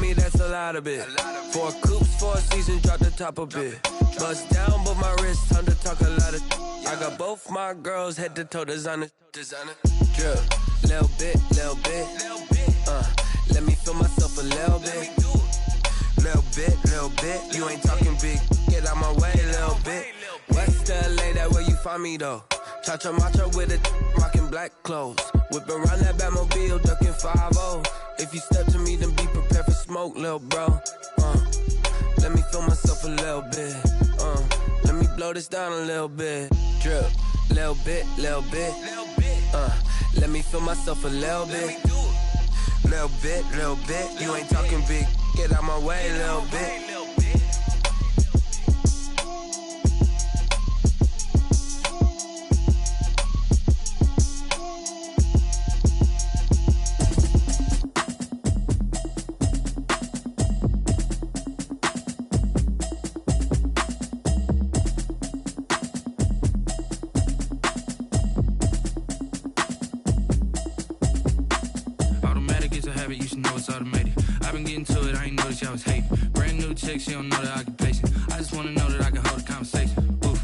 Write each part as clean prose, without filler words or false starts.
me, that's a lot of it. 4 coops, 4 seasons, drop the top a bit. Bust down, but my wrist, time to talk a lot of. I got both my girls head to toe designer. Drip, little bit. Let me feel myself a little bit. Little bit. You ain't talking big. Get out my way, little bit. West LA, that where you find me though. Cha-cha matcha with a rockin' black clothes. Whippin' around that Batmobile, duckin' 5-0. If you step to me, then be prepared for smoke, lil' bro. Let me feel myself a little bit. Let me blow this down a little bit. Drip, little bit. Let me feel myself a little bit. Little bit. You ain't talking big. Get out my way, little bit. You should know it's automated. I've been getting to it, I ain't noticed y'all was hating. Brand new chick, she don't know the occupation. I just wanna know that I can hold a conversation. Oof,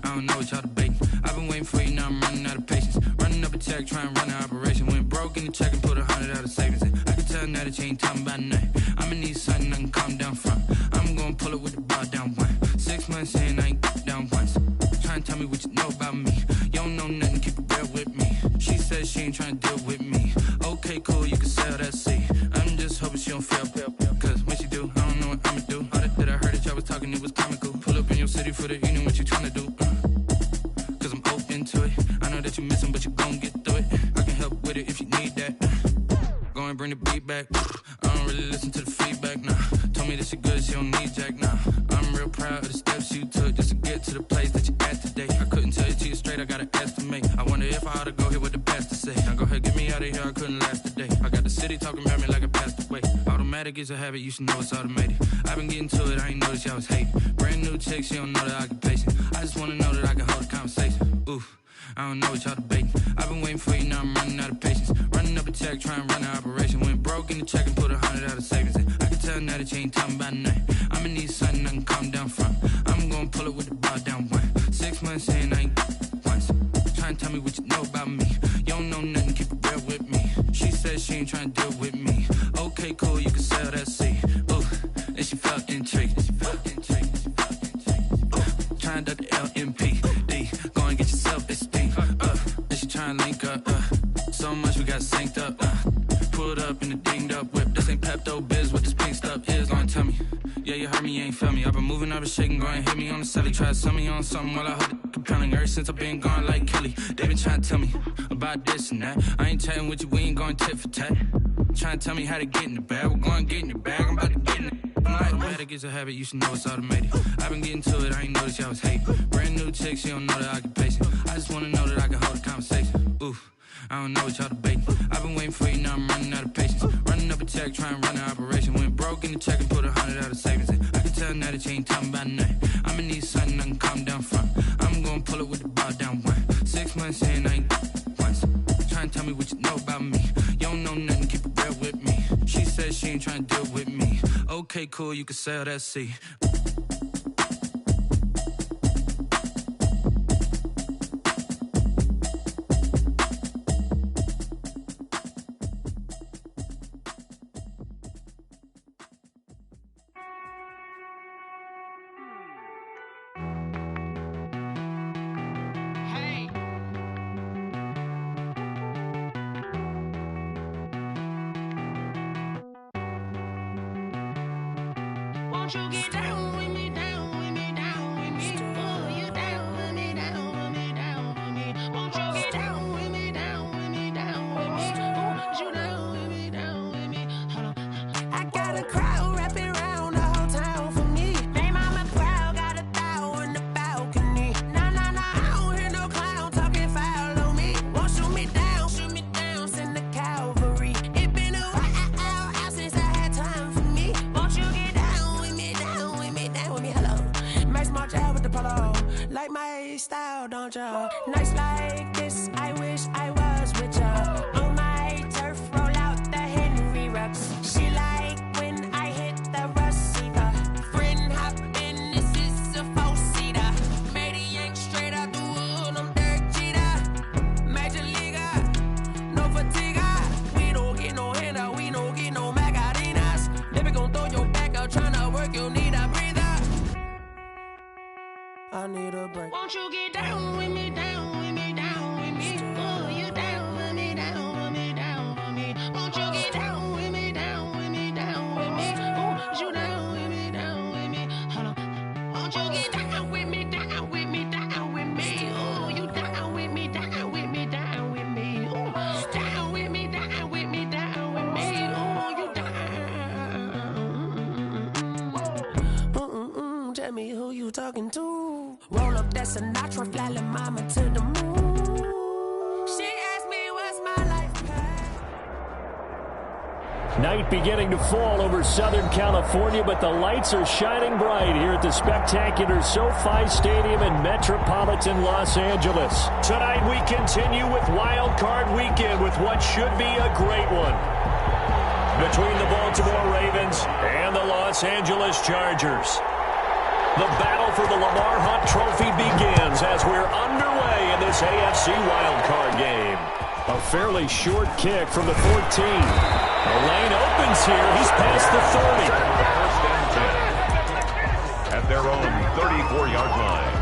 I don't know what y'all debating. I've been waiting for you, now I'm running out of patience. Running up a check, trying to run an operation. Went broke in the check and put 100 out of savings in. I can tell now that you ain't talking about nothing. I'ma need something I can calm down from. I'm gonna pull it with the bar down one. 6 months in, I ain't down once. Trying to tell me what you know about me. You don't know nothing, keep it real with me. She says she ain't trying to deal with me. Okay, cool, you can sell that seat. I'm just hoping she don't fail. Cause when she do, I don't know what I'ma do. All that I heard that y'all was talking, it was comical. Pull up in your city for the evening, what you tryna do? Cause I'm open to it. I know that you missing, but you gon' get through it. I can help with it if you need that. Go and bring the beat back. I don't really listen to the feedback, nah. Told me that she good, she don't need jack, nah. I'm real proud of the steps you took just to get to the place that you at today. I couldn't tell you to you straight, I gotta estimate. I wonder if I ought to go here with the best to say. Now go ahead, get me out of here, I couldn't last a day. I got the city talking about me like I passed away. Automatic is a habit, you should know it's automated. I've been getting to it, I ain't noticed y'all was hating. Brand new chick, she don't know the occupation. I just wanna know that I can hold a conversation. Oof, I don't know what y'all debating. I've been waiting for you, now I'm running out of patience. Running up a check, trying to run an operation. Went broke in the check and put 100 out of savings in. I can tell now that you ain't talking about nothing. I'ma need something I can calm down from. I'm gonna pull it with the bar down one. 6 months in, I ain't once. Trying to tell me what you know about me. You don't know nothing, keep it real with me. She says she ain't trying to deal with me. Okay, cool, you can sell that seat. Ooh, and she felt intrigued. Trying to duck the LMPD. Go and get yourself esteem. And she trying to link up. So much we got synced up. Pulled up in the dinged up whip. This ain't Pepto Biz, what this pink stuff is. Don't tell me. Yeah, you heard me, you ain't feel me. I've been moving, I've been shaking, go and hit me on the celly. Try to sell me on something while I hold it compelling. Ever since I've been gone like Kelly, they been trying to tell me about this and that. I ain't chatting with you, we ain't going tit for tat. Trying to tell me how to get in the bag. We're going to get in the bag, I'm about to get in it. Automatic is a habit, you should know it's automated. I've been getting to it, I ain't noticed y'all was hating. Brand new chick, she don't know the occupation. I just wanna know that I can hold a conversation. Oof, I don't know what y'all debating. I've been waiting for you, now I'm running out of patience. Running up a check, trying to run an operation. Went broke in the check and put 100 out of savings in. I can tell now that you ain't talking about nothing. I'ma need something I can calm down from. I'm gonna pull it with the bar down one. 6 months in, I ain't once. Trying to tell me what you know about me. You don't know nothing, keep it real with me. She says she ain't trying to deal with me. Okay, cool, you can sell that seat. Won't you get down with me, down with me, down with me? Oh, you down with me, down with me, down with me. Won't you get down with me, down with me, down with me? Oh, you down with me, down with me? Hold on. I got a crowd wrapping around the whole town for me. They mama proud, got a thou in the balcony. Nah, nah, nah, I don't hear no clown talking foul on me. Won't shoot me down, send the cavalry. It been a while since I had time for me. Won't you get down with me, down with me, down with me? Hello, Max March out with the polo. Like my style, don't ya? Nights like this, I wish I was with ya. On my turf, roll out the Henry Rux. She like when I that's a notch, fly la mama to the moon. She asked me what's my life path. Night beginning to fall over Southern California, but the lights are shining bright here at the spectacular SoFi Stadium in metropolitan Los Angeles. Tonight we continue with Wild Card Weekend with what should be a great one between the Baltimore Ravens and the Los Angeles Chargers. The battle for the Lamar Hunt Trophy begins as we're underway in this AFC wildcard game. A fairly short kick from the 14. The lane opens here. He's past the 30. First and 10 at their own 34-yard line.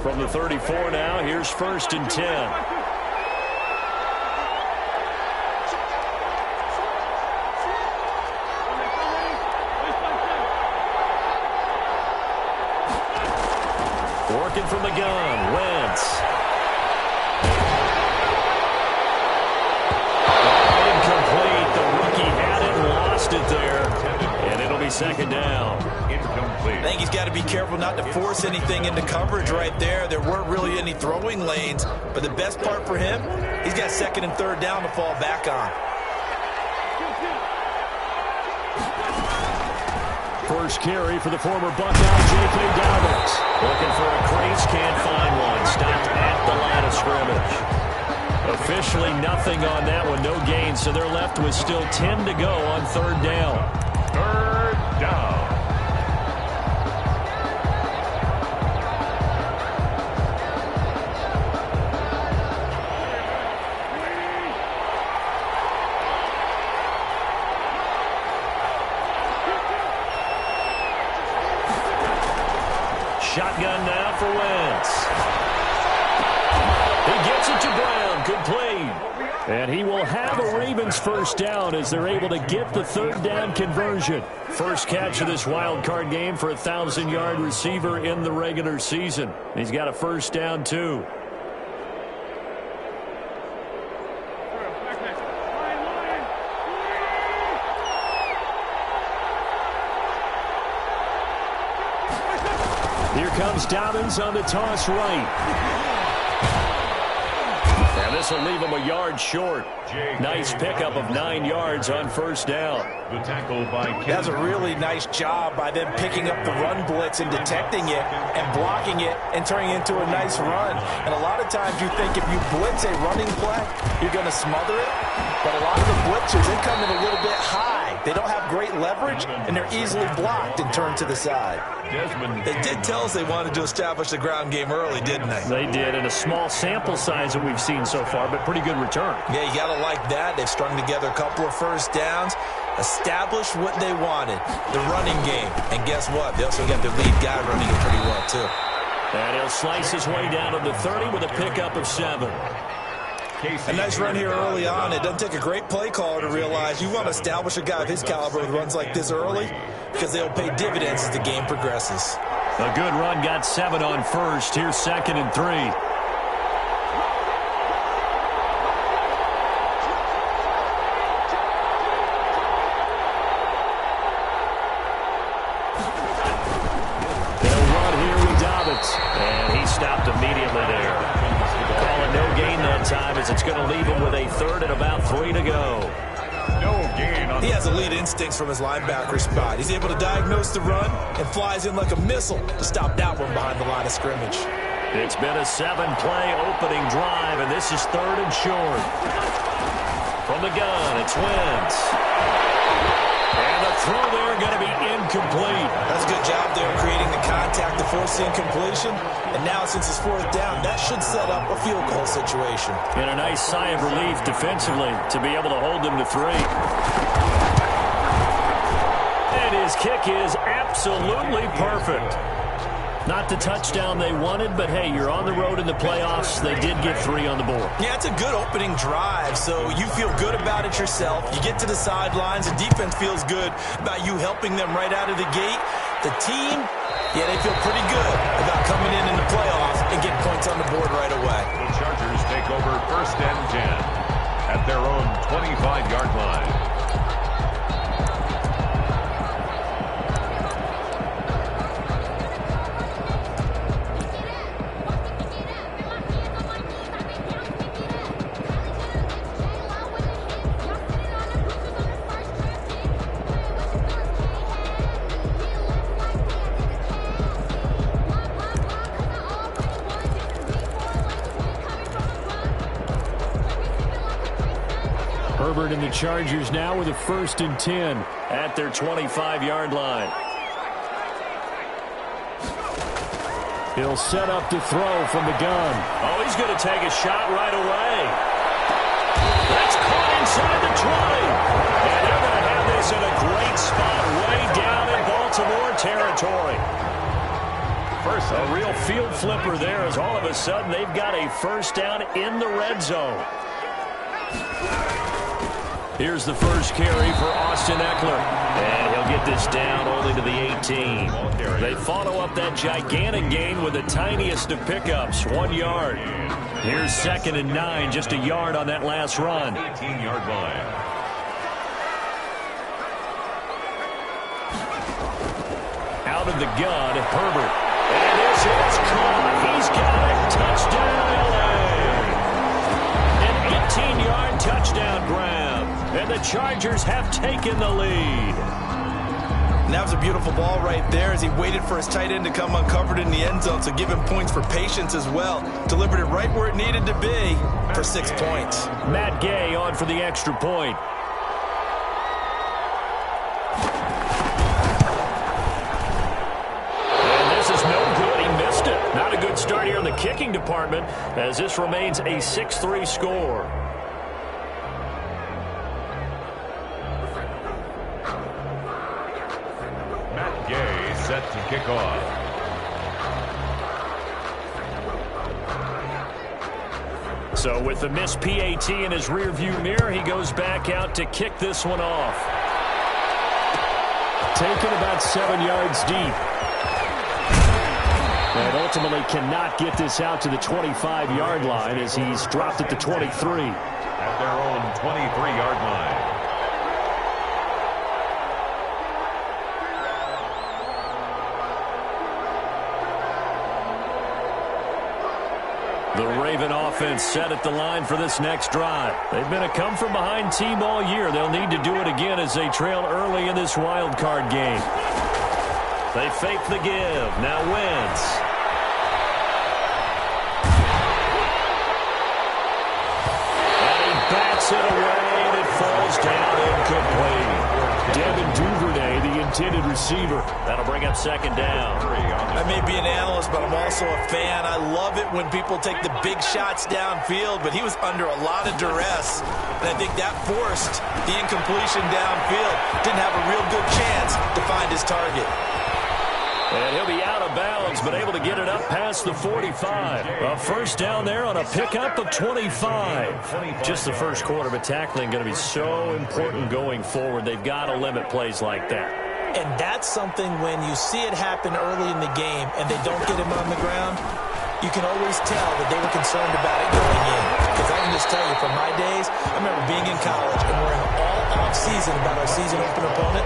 From the 34 now, here's first and 10. Working from the gun, Wentz. Incomplete. The rookie had it and lost it there. And it'll be second down. Incomplete. I think he's got to be careful not to force anything into coverage right there. There weren't really any throwing lanes, but the best part for him, he's got second and third down to fall back on. First carry for the former Buckeye, J.K. Dobbins. Looking for a crease, can't find one. Stopped at the line of scrimmage. Officially nothing on that one, no gain, so they're left with still 10 to go on third down. Third down. Shotgun now for Wentz. He gets it to Brown, complete. And he will have a Ravens first down as they're able to get the third down conversion. First catch of this wild card game for a 1,000-yard receiver in the regular season. He's got a first down, too. Here comes Dobbins on the toss right. And this will leave him a yard short. Nice pickup of 9 yards on first down. The tackle by That's a really nice job by them picking up the run blitz and detecting it and blocking it and turning it into a nice run. And a lot of times you think if you blitz a running play, you're going to smother it. But a lot of the blitzers, they come in a little bit high. They don't have great leverage, and they're easily blocked and turned to the side. They did tell us they wanted to establish the ground game early, didn't they? They did, in a small sample size that we've seen so far, but pretty good return. Yeah, you got to like that. They've strung together a couple of first downs, established what they wanted, the running game. And guess what? They also got their lead guy running it pretty well, too. And he'll slice his way down to the 30 with a pickup of 7. A nice run here early on. It doesn't take a great play caller to realize you want to establish a guy of his caliber with runs like this early because they'll pay dividends as the game progresses. A good run, got 7 on first. Here's second and 3. They'll run here with Dobbins, and he stopped immediately there. Call it no gain that time as it's going to leave him with a third and about 3 to go. No gain on He has elite instincts from his linebacker spot. He's able to diagnose the run and flies in like a missile to stop that one behind the line of scrimmage. It's been a 7-play opening drive, and this is third and short. From the gun, it's Wentz. And the throw there going to be incomplete. That's a good job there creating the contact to force the incompletion. And now since it's fourth down, that should set up a field goal situation. And a nice sigh of relief defensively to be able to hold them to 3. And his kick is absolutely perfect. Not the touchdown they wanted, but hey, you're on the road in the playoffs. They did get 3 on the board. Yeah, it's a good opening drive, so you feel good about it yourself. You get to the sidelines, the defense feels good about you helping them right out of the gate. The team, yeah, they feel pretty good about coming in the playoffs and getting points on the board right away. The Chargers take over 1st and 10 at their own 25-yard line. Herbert and the Chargers now with a 1st and 10 at their 25-yard line. He'll set up to throw from the gun. Oh, he's going to take a shot right away. That's caught inside the 20. And they're going to have this in a great spot way down in Baltimore territory. A real field flipper there as all of a sudden they've got a 1st down in the red zone. Here's the first carry for Austin Eckler. And he'll get this down only to the 18. They follow up that gigantic gain with the tiniest of pickups, 1 yard. Here's 2nd and 9, just a yard on that last run. 18-yard line. Out of the gun, Herbert. And this is caught. He's got it. Touchdown, LA. An 18-yard touchdown grab. And the Chargers have taken the lead. And that was a beautiful ball right there as he waited for his tight end to come uncovered in the end zone, so give him points for patience as well. Delivered it right where it needed to be for 6 points. Matt Gay on for the extra point. And this is no good. He missed it. Not a good start here in the kicking department as this remains a 6-3 score. Set to kick off. So with the missed PAT in his rearview mirror, he goes back out to kick this one off. Taken about 7 yards deep. And ultimately cannot get this out to the 25-yard line as he's dropped at the 23. At their own 23-yard line. The Raven offense set at the line for this next drive. They've been a come-from-behind team all year. They'll need to do it again as they trail early in this wild card game. They fake the give. Now Wentz. And he bats it away, and it falls down incomplete. Devin Duvernay, the intended receiver. That'll bring up 2nd down. I may be an analyst, but I'm also a fan. I love it when people take the big shots downfield, but he was under a lot of duress, and I think that forced the incompletion downfield. Didn't have a real good chance to find his target. And he'll be out of bounds, but able to get it up past the 45. A 1st down there on a pickup of 25. Just the first quarter, but tackling going to be so important going forward. They've got to limit plays like that. And that's something when you see it happen early in the game and they don't get him on the ground, you can always tell that they were concerned about it going in. Because I can just tell you, from my days, I remember being in college and we're in all off-season about our season open opponent,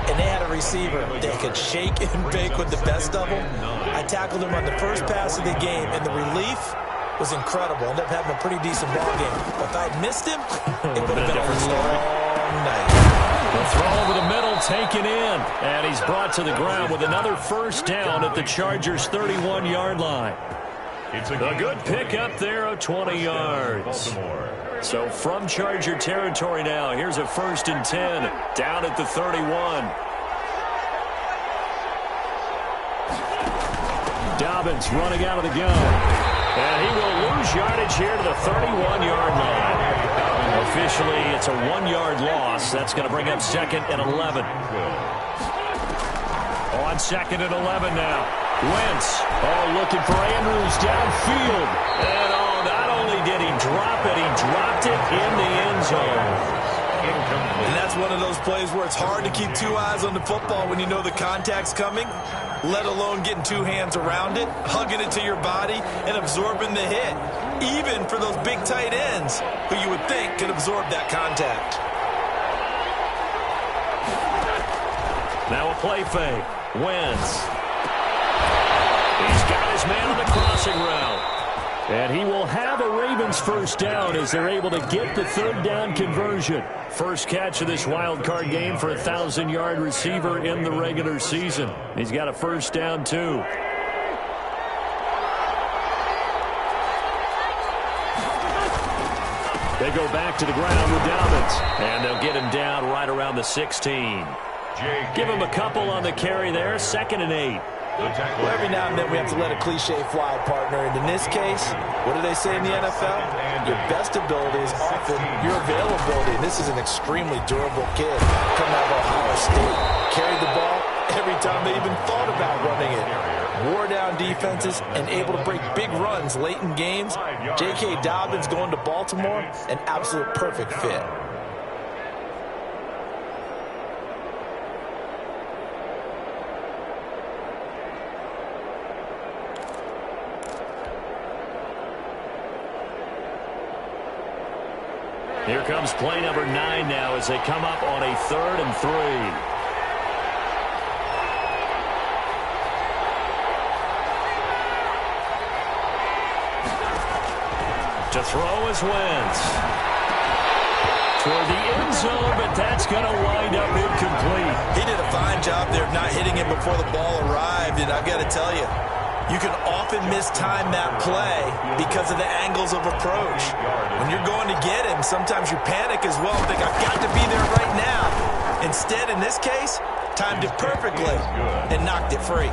and they had a receiver that could shake and bake with the best of them. I tackled him on the first pass of the game, and the relief was incredible. Ended up having a pretty decent ball game. But if I'd missed him, it would have been a long night. The throw over the middle, taken in. And he's brought to the ground with another 1st down at the Chargers' 31-yard line. It's a good pickup there of 20 yards. So from Charger territory now, here's a 1st and 10 down at the 31. Dobbins running out of the gun. And he will lose yardage here to the 31-yard line. Officially, it's a 1-yard loss. That's going to bring up 2nd and 11. On 2nd and 11 now. Wentz, looking for Andrews downfield. And, not only did he drop it, he dropped it in the end zone. And that's one of those plays where it's hard to keep two eyes on the football when you know the contact's coming, let alone getting two hands around it, hugging it to your body, and absorbing the hit, even for those big tight ends who you would think could absorb that contact. Now a play fake. Wentz. He's got his man on the crossing route. And he will have a Ravens first down as they're able to get the third down conversion. First catch of this wild card game for a 1,000-yard receiver in the regular season. He's got a first down, too. They go back to the ground with Dobbins. And they'll get him down right around the 16. Give him a couple on the carry there. 2nd and 8. Well, every now and then we have to let a cliche fly, partner. And in this case, what do they say in the NFL? Your best ability is often your availability. And this is an extremely durable kid coming out of Ohio State. Carried the ball every time they even thought about running it. Wore down defenses and able to break big runs late in games. J.K. Dobbins going to Baltimore, an absolute perfect fit. Here comes play number 9 now as they come up on a 3rd and 3. To throw is Wentz. Toward the end zone, but that's going to wind up incomplete. He did a fine job there of not hitting it before the ball arrived, and I've got to tell you, you can often mistime that play because of the angles of approach. When you're going to get him, sometimes you panic as well and think, I've got to be there right now. Instead, in this case, timed it perfectly and knocked it free.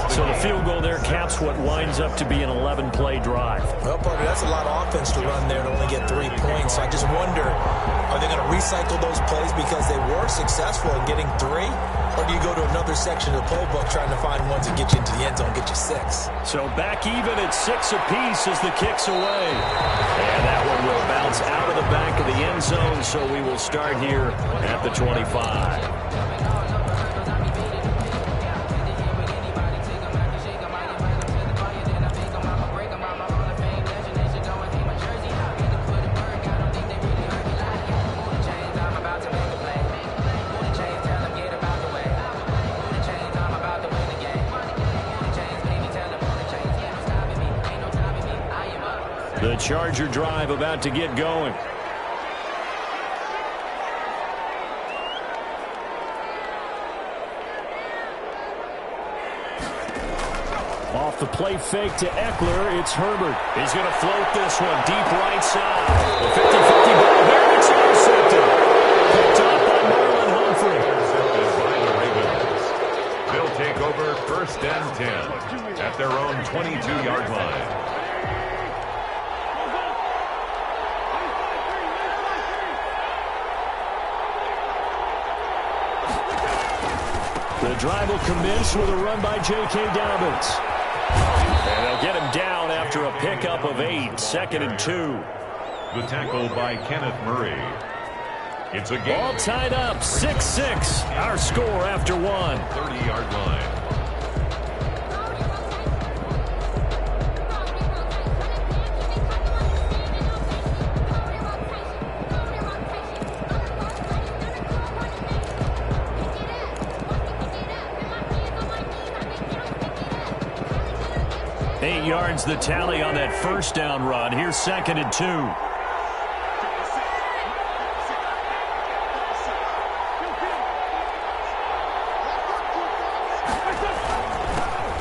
So the field goal there caps what winds up to be an 11-play drive. Well, partner, that's a lot of offense to run there to only get 3 points. So I just wonder, are they going to recycle those plays because they were successful in getting 3? Or do you go to another section of the playbook trying to find ones that get you into the end zone, get you 6? So back even at 6 apiece as the kick's away. And that one will bounce out of the back of the end zone, so we will start here at the 25. The Charger drive about to get going. Off the play fake to Eckler, it's Herbert. He's going to float this one deep right side. The 50-50 ball here, it's intercepted. Picked up by Marlon Humphrey. They'll take over 1st and 10 at their own 22-yard line. The drive will commence with a run by J.K. Dobbins. And they'll get him down after a pickup of 8, 2nd and 2. The tackle by Kenneth Murray. It's a game. All tied up, 6-6. Our score after 1. 30-yard line. Yards the tally on that first down run. Here's 2nd and 2.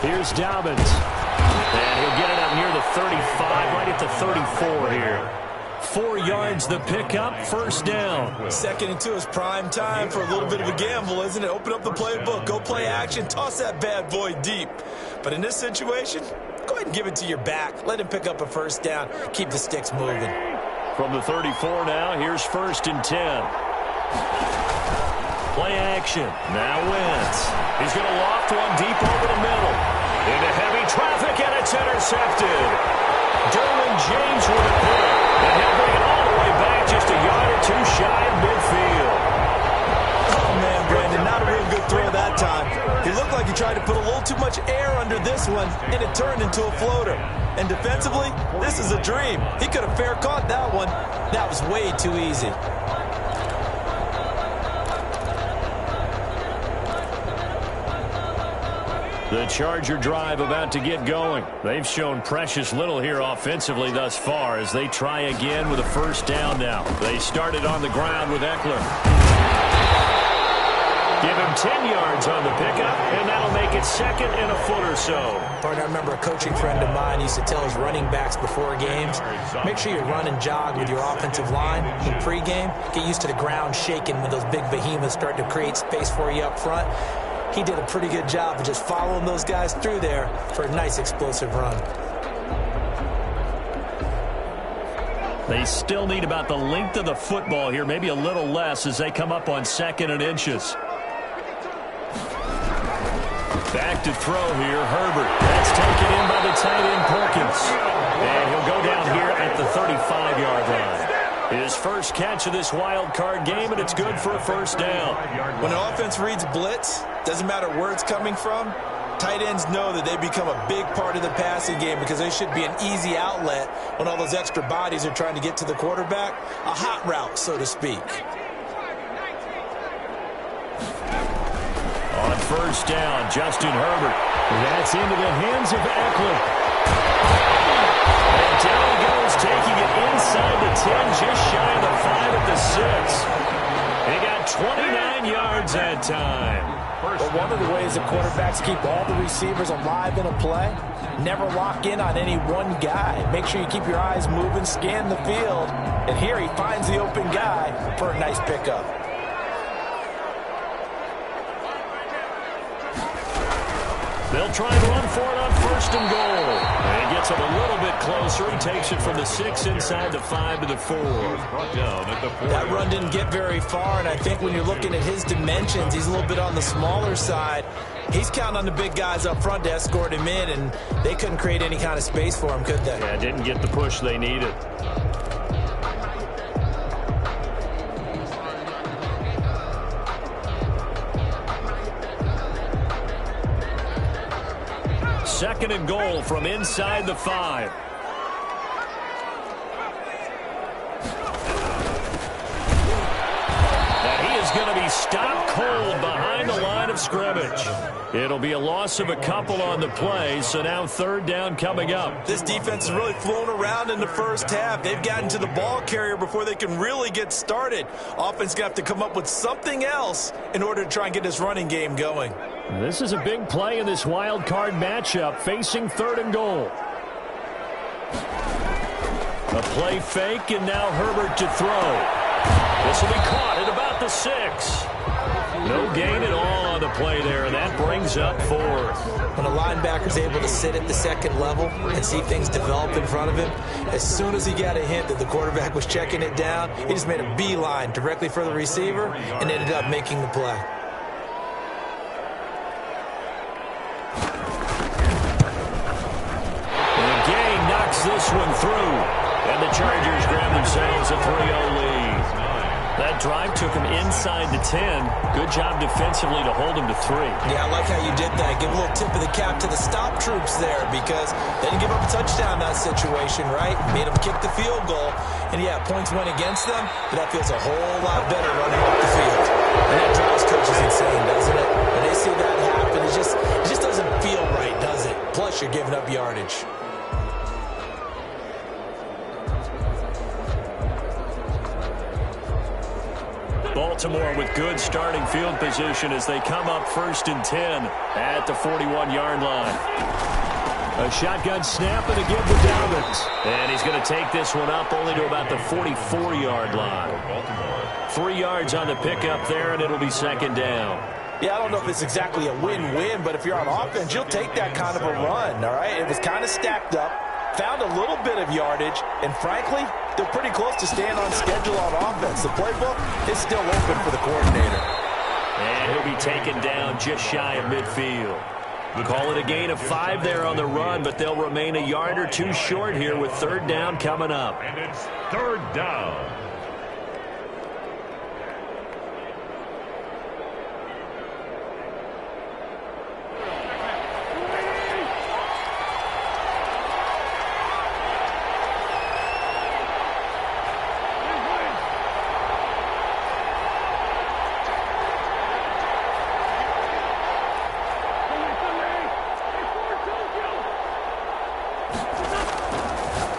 Here's Dobbins. And he'll get it up near the 35, right at the 34 here. 4 yards the pickup, first down. 2nd and 2 is prime time for a little bit of a gamble, isn't it? Open up the playbook, go play action, toss that bad boy deep. But in this situation, go ahead and give it to your back. Let him pick up a first down. Keep the sticks moving. From the 34 now, here's 1st and 10. Play action. Now Wentz. He's going to loft one deep over the middle. intercepted. Derwin James with a pick. And he'll bring it all the way back just a yard or two shy of midfield. Oh, man, Brandon, not a real good throw that time. He looked like he tried to put a little too much air under this one, and it turned into a floater. And defensively, this is a dream. He could have fair caught that one. That was way too easy. The Charger drive about to get going. They've shown precious little here offensively thus far as they try again with a first down now. They started on the ground with Eckler. Give him 10 yards on the pickup, and that'll make it second and a foot or so. I remember a coaching friend of mine used to tell his running backs before games, make sure you run and jog with your offensive line in pregame. Get used to the ground shaking when those big behemoths start to create space for you up front. He did a pretty good job of just following those guys through there for a nice explosive run. They still need about the length of the football here, maybe a little less as they come up on 2nd and inches. Back to throw here, Herbert. That's taken in by the tight end, Perkins. And he'll go down here at the 35-yard line. His first catch of this wild card game, and it's good for a first down. When an offense reads blitz, doesn't matter where it's coming from, tight ends know that they become a big part of the passing game because they should be an easy outlet when all those extra bodies are trying to get to the quarterback. A hot route, so to speak. On first down, Justin Herbert. That's into the hands of Eckler. And down he goes, taking it inside the 10, just shy of the 5 at the 6. He got 29 yards that time. But one of the ways that quarterbacks keep all the receivers alive in a play, never lock in on any one guy. Make sure you keep your eyes moving, scan the field. And here he finds the open guy for a nice pickup. They'll try and run for it on 1st and goal. And he gets it a little bit closer. He takes it from the 6 inside the 5 to the 4. That run didn't get very far, and I think when you're looking at his dimensions, he's a little bit on the smaller side. He's counting on the big guys up front to escort him in, and they couldn't create any kind of space for him, could they? Yeah, didn't get the push they needed. Second and goal from inside the 5. And he is going to be stopped cold behind the line of scrimmage. It'll be a loss of a couple on the play, so now 3rd down coming up. This defense has really flown around in the first half. They've gotten to the ball carrier before they can really get started. Offense going to have to come up with something else in order to try and get this running game going. This is a big play in this wild card matchup, facing 3rd and goal. A play fake, and now Herbert to throw. This will be caught at about the 6. No gain at all on the play there, and that brings up 4th. When a linebacker's able to sit at the 2nd level and see things develop in front of him, as soon as he got a hint that the quarterback was checking it down, he just made a beeline directly for the receiver and ended up making the play. This one through, and the Chargers grab themselves a 3-0 lead. That drive took him inside the 10. Good job defensively to hold him to 3. Yeah, I like how you did that. Give a little tip of the cap to the stop troops there because they didn't give up a touchdown in that situation, right? Made them kick the field goal. And, yeah, points went against them, but that feels a whole lot better running up the field. And that drives coaches insane, doesn't it? When they see that happen, it just doesn't feel right, does it? Plus, you're giving up yardage. Baltimore with good starting field position as they come up 1st and 10 at the 41-yard line. A shotgun snap and a give to Dobbins. And he's going to take this one up only to about the 44-yard line. 3 yards on the pickup there, and it'll be 2nd down. Yeah, I don't know if it's exactly a win-win, but if you're on offense, you'll take that kind of a run, all right? It was kind of stacked up, found a little bit of yardage, and frankly, they're pretty close to staying on schedule on offense. The playbook is still open for the coordinator. And he'll be taken down just shy of midfield. Call it a gain of 5 there on the run, but they'll remain a yard or two short here with third down coming up. And it's third down.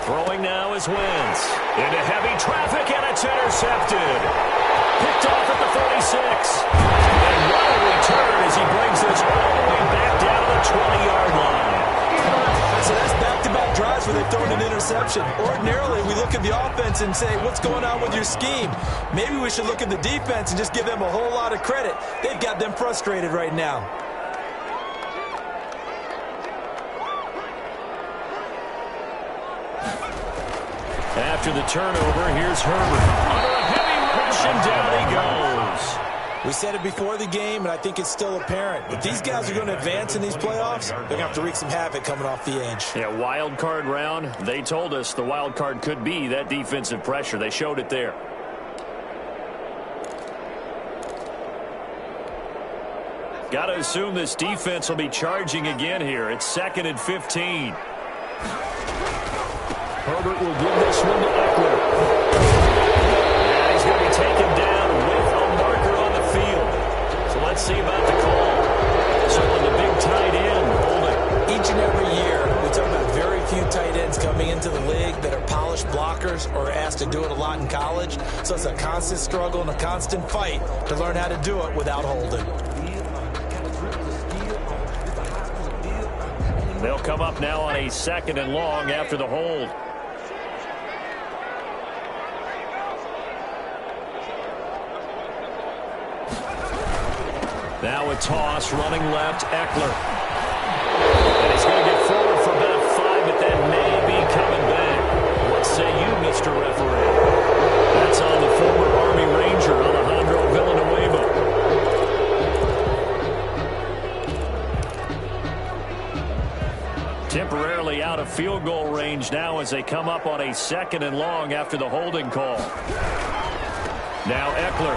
Throwing now is Wentz. Into heavy traffic, and it's intercepted. Picked off at the 36. And what a return as he brings this all the way back down to the 20-yard line. So that's back-to-back drives where they've thrown an interception. Ordinarily, we look at the offense and say, what's going on with your scheme? Maybe we should look at the defense and just give them a whole lot of credit. They've got them frustrated right now. After the turnover, here's Herbert. Under a heavy rush, and down he goes. We said it before the game, and I think it's still apparent. If these guys are going to advance in these playoffs, they're going to have to wreak some havoc coming off the edge. Yeah, wild card round. They told us the wild card could be that defensive pressure. They showed it there. Got to assume this defense will be charging again here. It's 2nd and 15. Herbert will give this one to Eckler. And he's going to be taken down with a marker on the field. So let's see about the call. So on the big tight end, holding. Each and every year, we talk about very few tight ends coming into the league that are polished blockers or asked to do it a lot in college. So it's a constant struggle and a constant fight to learn how to do it without holding. They'll come up now on a 2nd and long after the hold. Now a toss, running left, Eckler. And he's going to get forward for about 5, but that may be coming back. What say you, Mr. Referee? That's on the former Army Ranger, Alejandro Villanueva. Temporarily out of field goal range now as they come up on a 2nd and long after the holding call. Now Eckler.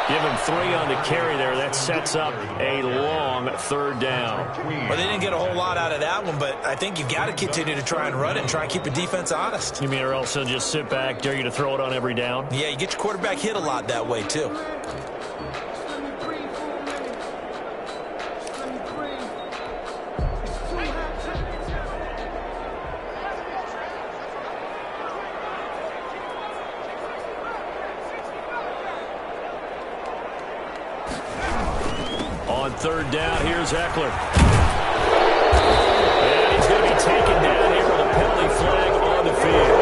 Give him 3 on the carry there. That sets up a long third down. Well, they didn't get a whole lot out of that one, but I think you've got to continue to try and run it and try and keep the defense honest. You mean or else they'll just sit back, dare you to throw it on every down? Yeah, you get your quarterback hit a lot that way, too. On third down, here's Eckler. And he's going to be taken down here with a penalty flag on the field.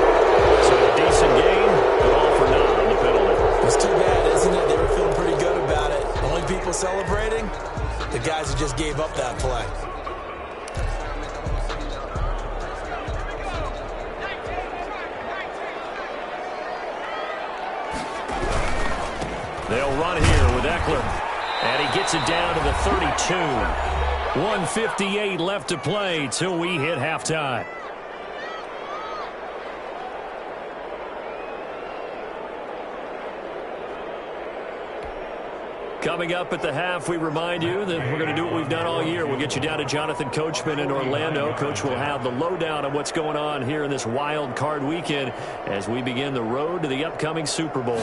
So a decent gain, but all for naught on the penalty. It's too bad, isn't it? They were feeling pretty good about it. The only people celebrating, the guys who just gave up that play. They'll run here with Eckler. And he gets it down to the 32. 1:58 left to play till we hit halftime. Coming up at the half, we remind you that we're going to do what we've done all year. We'll get you down to Jonathan Coachman in Orlando. Coach will have the lowdown on what's going on here in this wild card weekend as we begin the road to the upcoming Super Bowl.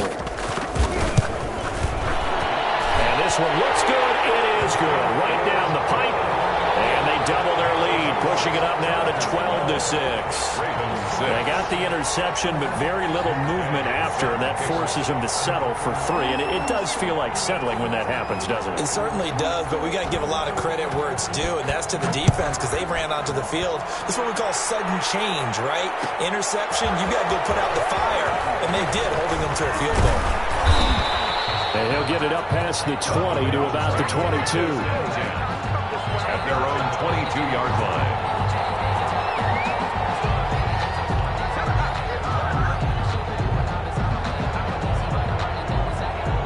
This one looks good. It is good. Right down the pipe. And they double their lead, pushing it up now to 12-6. They got the interception, but very little movement after, and that forces them to settle for 3. And it does feel like settling when that happens, doesn't it? It certainly does, but we got to give a lot of credit where it's due, and that's to the defense because they ran onto the field. This is what we call sudden change, right? Interception, you got to go put out the fire, and they did, holding them to a field goal. And he'll get it up past the 20 to about the 22. At their own 22-yard line.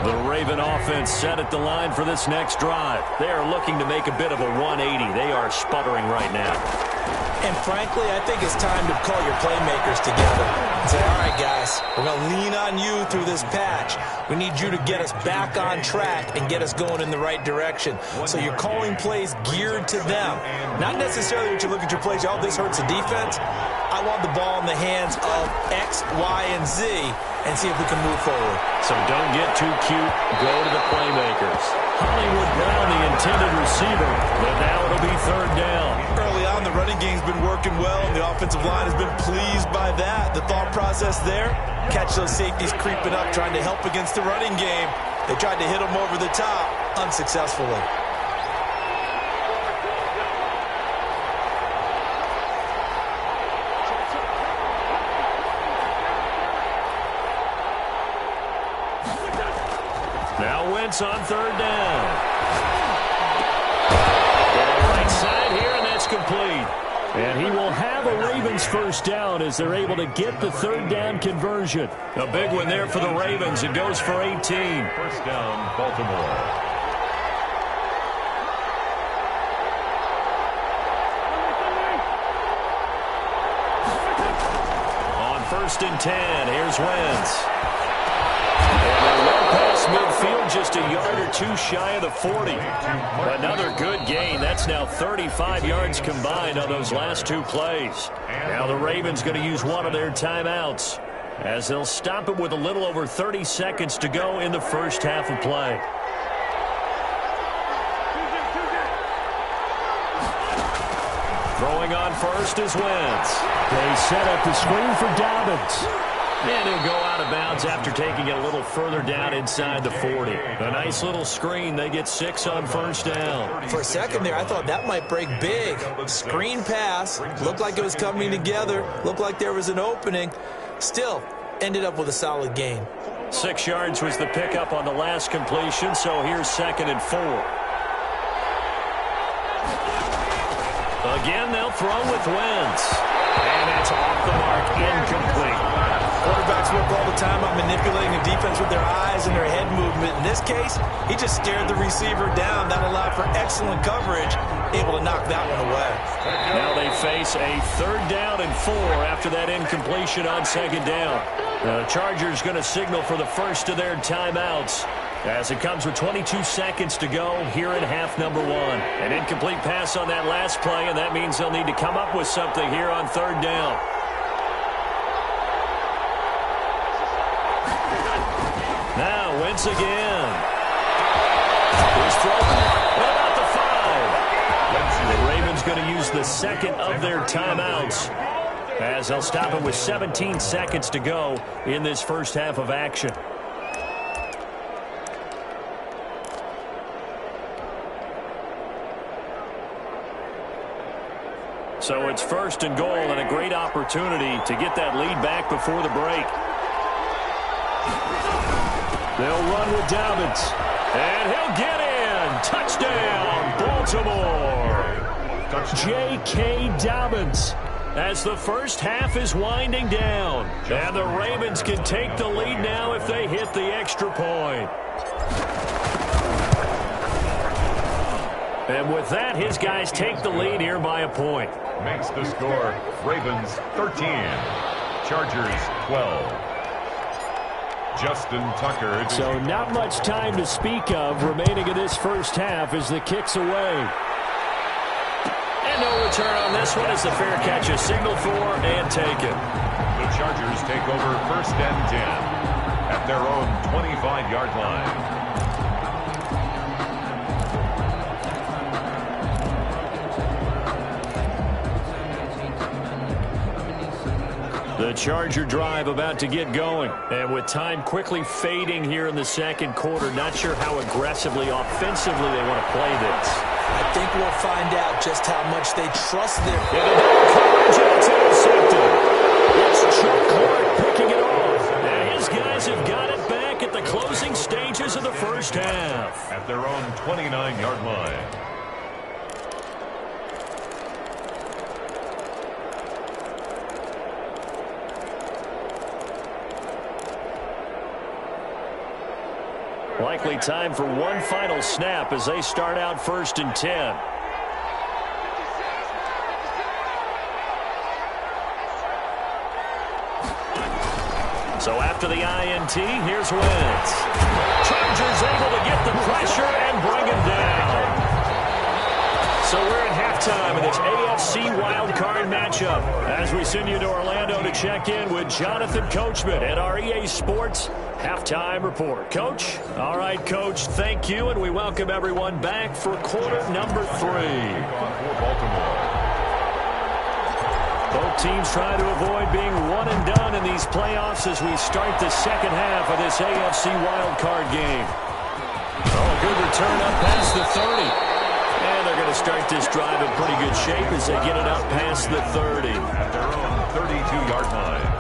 The Ravens driven offense set at the line for this next drive. They are looking to make a bit of a 180. They are sputtering right now. And frankly, I think it's time to call your playmakers together and say, all right, guys, we're going to lean on you through this patch. We need you to get us back on track and get us going in the right direction. So you're calling plays geared to them. Not necessarily what you look at your plays, oh, this hurts the defense. I want the ball in the hands of X, Y, and Z and see if we can move forward. So don't get too cute. Go to the playmakers. Hollywood Brown, the intended receiver, but now it'll be third down. Early on, the running game's been working well, and the offensive line has been pleased by that. The thought process there, catch those safeties creeping up, trying to help against the running game. They tried to hit them over the top, unsuccessfully. Now Wentz on third down. Right side here, and that's complete. And he will have a Ravens first down as they're able to get the third down conversion. A big one there for the Ravens. It goes for 18. First down, Baltimore. On first and 10, here's Wentz. Past midfield, just a yard or two shy of the 40. Another good gain. That's now 35 yards combined on those last two plays. Now the Ravens going to use one of their timeouts as they'll stop it with a little over 30 seconds to go in the first half of play. Throwing on first is Wentz. They set up the screen for Dobbins. And he'll go out of bounds after taking it a little further down inside the 40. A nice little screen. They get 6 on first down. For a second there, I thought that might break big. Screen pass. Looked like it was coming together. Looked like there was an opening. Still, ended up with a solid gain. 6 yards was the pickup on the last completion, so here's 2nd and 4. Again, they'll throw with Wentz. And it's off the mark, incomplete. Quarterbacks work all the time on manipulating the defense with their eyes and their head movement. In this case, he just stared the receiver down. That allowed for excellent coverage, able to knock that one away. Now they face a third down and 4 after that incompletion on 2nd down. The Chargers going to signal for the first of their timeouts as it comes with 22 seconds to go here in half number 1. An incomplete pass on that last play, and that means they'll need to come up with something here on third down. Now Wentz again. He's throwing. What about the 5? The Ravens going to use the second of their timeouts as they'll stop it with 17 seconds to go in this first half of action. So it's 1st and goal and a great opportunity to get that lead back before the break. They'll run with Dobbins. And he'll get in. Touchdown, Baltimore. J.K. Dobbins. As the first half is winding down. And the Ravens can take the lead now if they hit the extra point. And with that, his guys take the lead here by a point. Makes the score Ravens 13, Chargers 12. Justin Tucker. So not much time to speak of remaining in this first half as the kick's away. And no return on this one as the fair catch is signaled for and taken. The Chargers take over 1st and 10 at their own 25-yard line. The Charger drive about to get going. And with time quickly fading here in the second quarter, not sure how aggressively, offensively they want to play this. I think we'll find out just how much they trust their... Coverage, and it's intercepted. It's Chuck Clark picking it off. And his guys have got it back at the closing stages of the first half. At their own 29-yard line. likely time for one final snap as they start out 1st and 10. So after the INT, here's Wentz. Chargers able to get the pressure and bring him down. So we're at halftime in this AFC wildcard matchup as we send you to Orlando to check in with Jonathan Coachman at our EA Sports Halftime Report. Coach? All right, Coach, thank you, and we welcome everyone back for quarter number 3. Both teams try to avoid being one and done in these playoffs as we start the second half of this AFC wildcard game. Oh, good return up past the 30. And they're going to start this drive in pretty good shape as they get it up past the 30. At their own 32-yard line.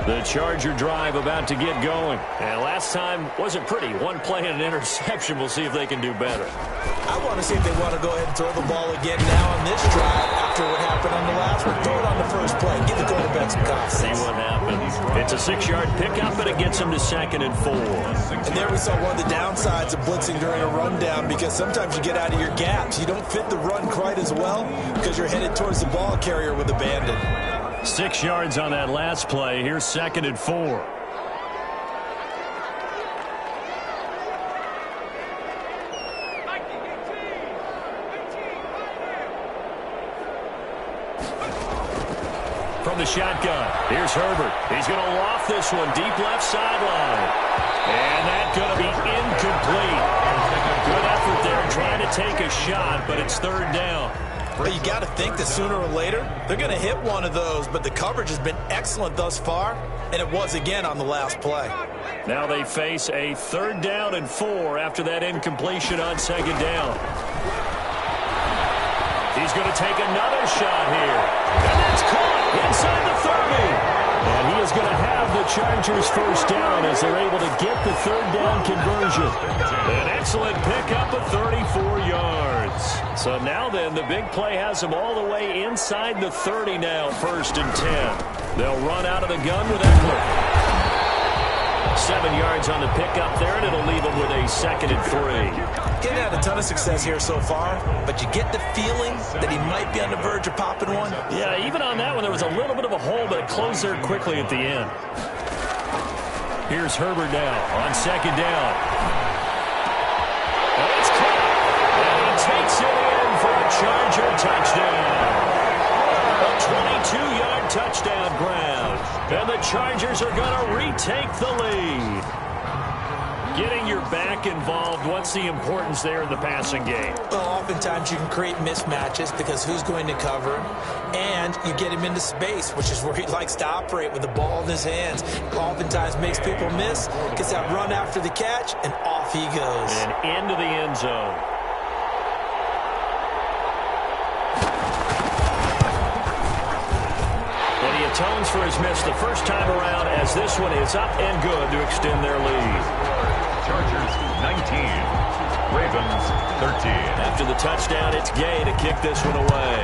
The Charger drive about to get going. And last time wasn't pretty. One play and an interception. We'll see if they can do better. I want to see if they want to go ahead and throw the ball again now on this drive after what happened on the last one. Throw it on the first play. Give the quarterback some confidence. See what happens. It's a 6-yard pickup, and it gets them to 2nd and 4. And there we saw one of the downsides of blitzing during a rundown because sometimes you get out of your gaps. You don't fit the run quite as well because you're headed towards the ball carrier with abandon. 6 yards on that last play. Here's 2nd and 4. From the shotgun, here's Herbert. He's going to loft this one deep left sideline. And that's going to be incomplete. Good effort there trying to take a shot, but it's 3rd down. Well, you got to think that sooner or later they're going to hit one of those, but the coverage has been excellent thus far, and it was again on the last play. Now they face a 3rd down and 4 after that incompletion on 2nd down. He's going to take another shot here, and that's caught inside the 30. And he is going to have the Chargers 1st down as they're able to get the 3rd down conversion. An excellent pickup of 34 yards. So now then, the big play has them all the way inside the 30 now, 1st and 10. They'll run out of the gun with Eckler. 7 yards on the pickup there, and it'll leave them with a 2nd and 3. Getting had a ton of success here so far, but you get the feeling that he might be on the verge of popping one. Yeah, even on that one, there was a little bit of a hole, but it closed there quickly at the end. Here's Herbert now on 2nd down. And it's caught. And he takes it in for a Charger touchdown. A 22-yard touchdown grab. And the Chargers are going to retake the lead. Getting your back involved, what's the importance there in the passing game? Well, oftentimes you can create mismatches because who's going to cover, and you get him into space, which is where he likes to operate with the ball in his hands. Oftentimes makes people miss, gets that run after the catch, and off he goes. And into the end zone. And he atones for his miss the first time around as this one is up and good to extend their lead. Chargers 19, Ravens 13. After the touchdown, it's Gay to kick this one away.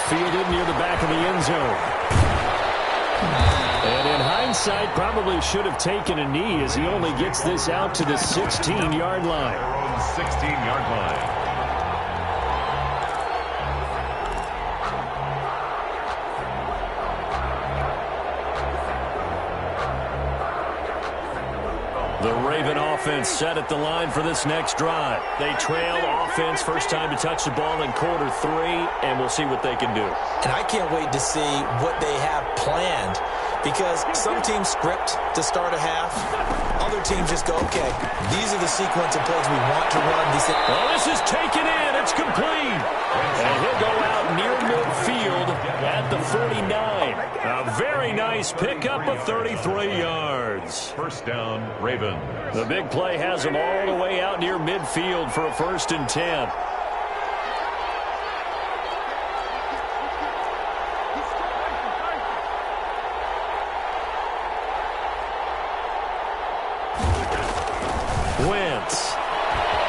Fielded near the back of the end zone. And in hindsight, probably should have taken a knee as he only gets this out to the 16-yard line. Their own 16-yard line. The Raven offense set at the line for this next drive. They trail offense, first time to touch the ball in quarter 3, and we'll see what they can do. And I can't wait to see what they have planned because some teams script to start a half. Other teams just go, okay, these are the sequence of plays we want to run. Well, this is taken in. It's complete. And he'll go out near midfield at the 49. A very nice pickup of 33 yards. 1st down, Ravens. The big play has them all the way out near midfield for a 1st and 10. Wentz.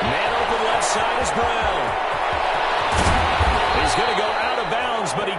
Man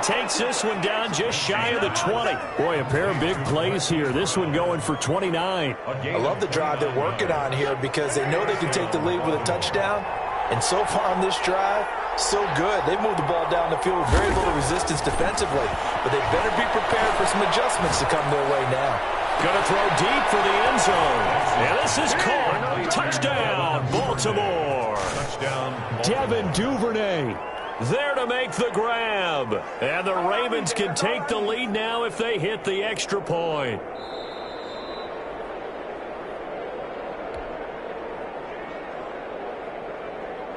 takes this one down just shy of the 20. Boy, a pair of big plays here. This one going for 29. I love the drive they're working on here because they know they can take the lead with a touchdown. And so far on this drive, so good. They've moved the ball down the field with very little resistance defensively. But they better be prepared for some adjustments to come their way now. Going to throw deep for the end zone. And this is caught. Touchdown, Baltimore. Touchdown. Devin Duvernay there to make the grab. And the Ravens can take the lead now if they hit the extra point.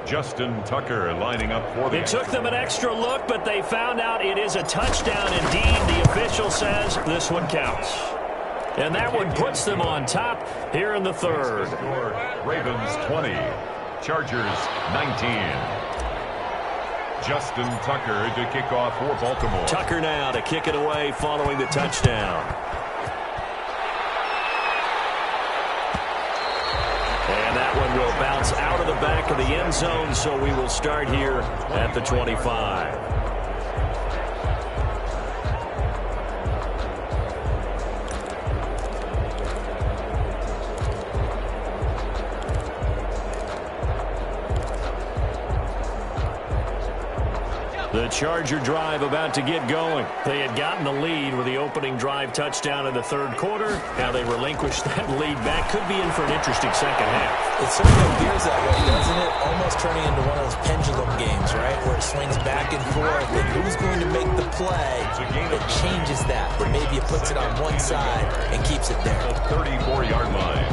Justin Tucker lining up for the... It took them an extra look, but they found out it is a touchdown indeed. The official says this one counts. And that one puts them on top here in the third. Ravens 20, Chargers 19. Justin Tucker to kick off for Baltimore. Tucker now to kick it away following the touchdown. And that one will bounce out of the back of the end zone, so we will start here at the 25. The Charger drive about to get going. They had gotten the lead with the opening drive touchdown in the third quarter. Now they relinquished that lead back. Could be in for an interesting second half. It certainly appears that way, doesn't it? Almost turning into one of those pendulum games, right? Where it swings back and forth. And who's going to make the play that changes that? Or maybe it puts it on one side and keeps it there. 34-yard line.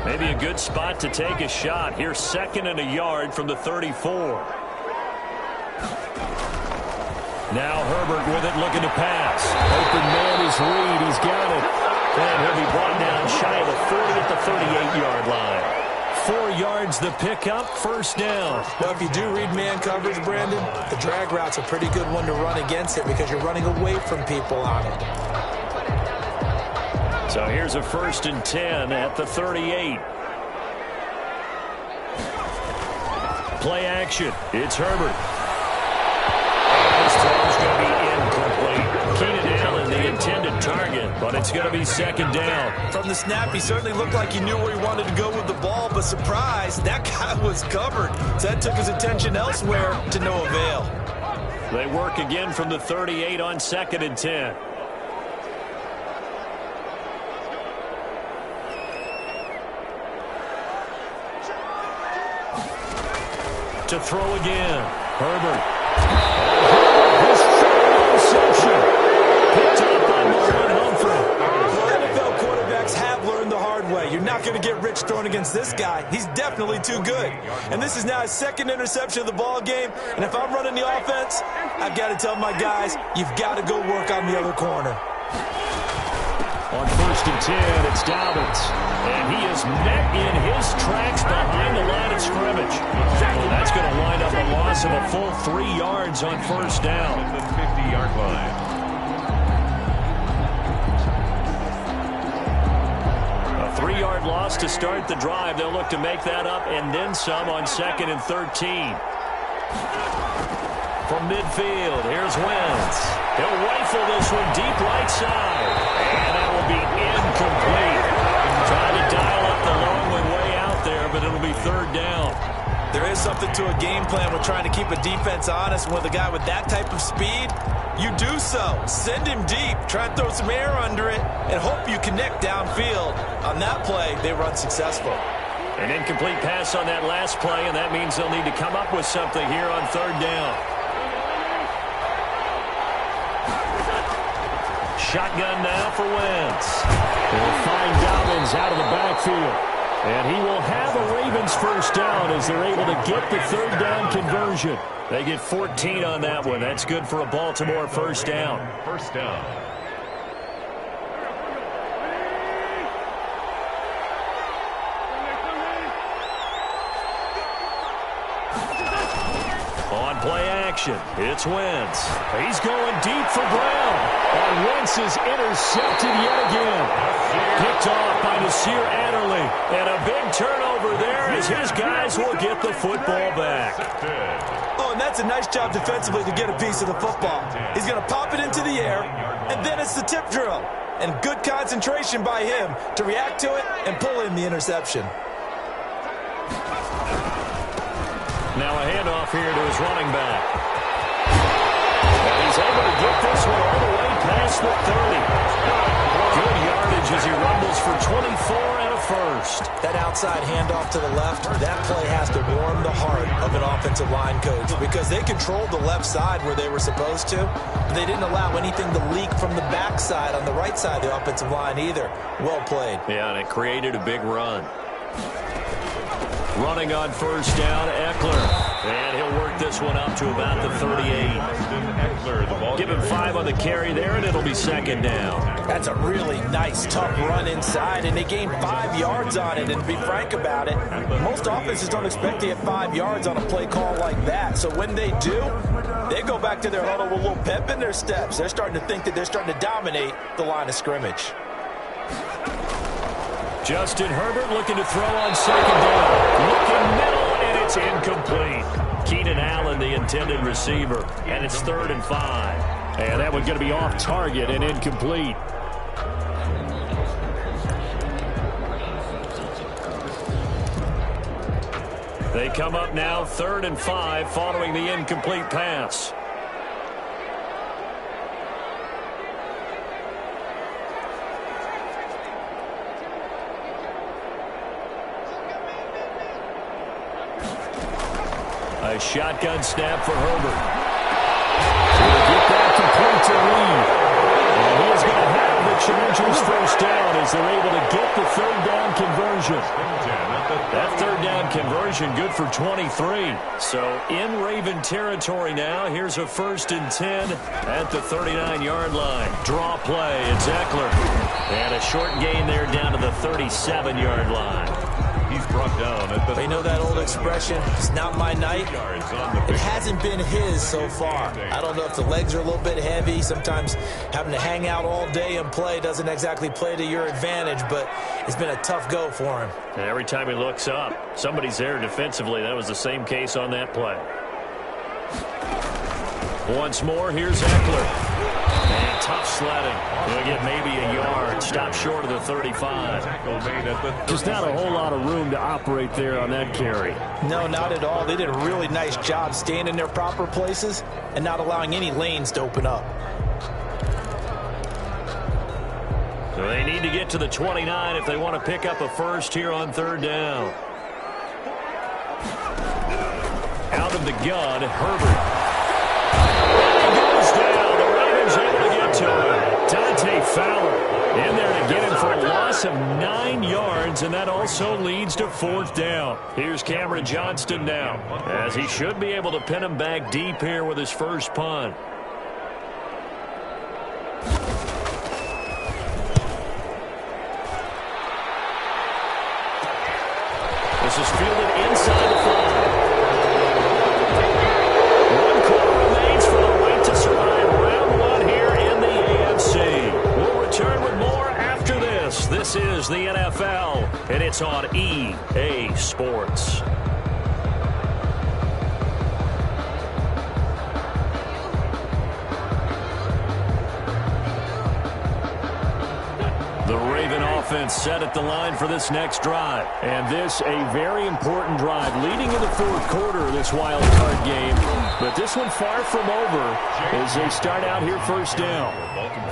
Maybe a good spot to take a shot. Here's 2nd and a yard from the 34. Now Herbert with it, looking to pass. Open man is Reed. He's got it. And he'll be brought down shy of the 40 at the 38-yard line. 4 yards the pickup, first down. Well, if you do read man coverage, Brandon, the drag route's a pretty good one to run against it because you're running away from people on it. So here's a 1st and 10 at the 38. Play action. It's Herbert. This throw's going to be incomplete. Keenan Allen, the intended target, but it's going to be 2nd down. From the snap, he certainly looked like he knew where he wanted to go with the ball, but surprise, that guy was covered. So that took his attention elsewhere to no avail. They work again from the 38 on 2nd and 10. To throw again. Herbert. His interception. Picked up by Marlon Humphrey. Well, NFL quarterbacks have learned the hard way. You're not going to get rich throwing against this guy. He's definitely too good. And this is now his 2nd interception of the ball game. And if I'm running the offense, I've got to tell my guys, you've got to go work on the other corner. On 1st and 10, it's Dobbins. And he is met in his tracks behind the line of scrimmage. That's going to wind up a loss of a full 3 yards on 1st down. The 50-yard line. A 3-yard loss to start the drive. They'll look to make that up and then some on 2nd and 13. From midfield, here's Wentz. He'll rifle this one deep right side. And that will be incomplete. Trying to dial up the long one way out there, but it'll be 3rd down. There is something to a game plan with trying to keep a defense honest. With a guy with that type of speed, you do so. Send him deep. Try and throw some air under it and hope you connect downfield. On that play, they run successful. An incomplete pass on that last play, and that means they'll need to come up with something here on 3rd down. Shotgun now for Wentz. They'll find Dobbins out of the backfield. And he will have a Ravens 1st down as they're able to get the 3rd down conversion. They get 14 on that one. That's good for a Baltimore 1st down. 1st down. On play action. It's Wentz. He's going deep for Brown. And Wentz is intercepted yet again. Picked off by Nasir Adderley. And a big turnover there as his guys will get the football back. Oh, and that's a nice job defensively to get a piece of the football. He's going to pop it into the air, and then it's the tip drill. And good concentration by him to react to it and pull in the interception. Now a handoff here to his running back. And he's able to get this one all the way past the 30. Good yardage as he rumbles for 24 and a first. That outside handoff to the left, that play has to warm the heart of an offensive line coach because they controlled the left side where they were supposed to. They didn't allow anything to leak from the backside on the right side of the offensive line either. Well played. Yeah, and it created a big run. Running on first down, Eckler. And he'll work this one up to about the 38. Give him 5 on the carry there, and it'll be second down. That's a really nice, tough run inside, and they gained 5 yards on it. And to be frank about it, most offenses don't expect to get 5 yards on a play call like that. So when they do, they go back to their huddle with a little pep in their steps. They're starting to think that they're starting to dominate the line of scrimmage. Justin Herbert looking to throw on second down. Looking middle, and it's incomplete. Keenan Allen, the intended receiver, and it's 3rd and 5. And that one's going to be off target and incomplete. They come up now 3rd and 5 following the incomplete pass. A shotgun snap for Herbert. He'll get that complete to Lee. And he is going to have the Chargers first down as they're able to get the 3rd down conversion. That 3rd down conversion good for 23. So in Raven territory now, here's a 1st and 10 at the 39-yard line. Draw play, it's Eckler. And a short gain there down to the 37-yard line. He's brought down at the... You know that old expression, it's not my night? It hasn't been his so far. I don't know if the legs are a little bit heavy. Sometimes having to hang out all day and play doesn't exactly play to your advantage, but it's been a tough go for him. And every time he looks up, somebody's there defensively. That was the same case on that play. Once more, here's Eckler. And tough sledding. He'll get maybe a yard. Stop short of the 35. Just not a whole lot of room to operate there on that carry. No, not at all. They did a really nice job staying in their proper places and not allowing any lanes to open up. So they need to get to the 29 if they want to pick up a first here on 3rd down. Out of the gun, Herbert. Goes down. The Ravens able to get to him. Dante Fowler in there to get him for a loss of 9 yards, and that also leads to 4th down. Here's Cameron Johnston now, as he should be able to pin him back deep here with his first punt. This is fielded inside the 5. This is the NFL, and it's on EA Sports. The Raven offense set at the line for this next drive. And this a very important drive leading in the 4th quarter of this wild card game. But this one far from over as they start out here 1st down.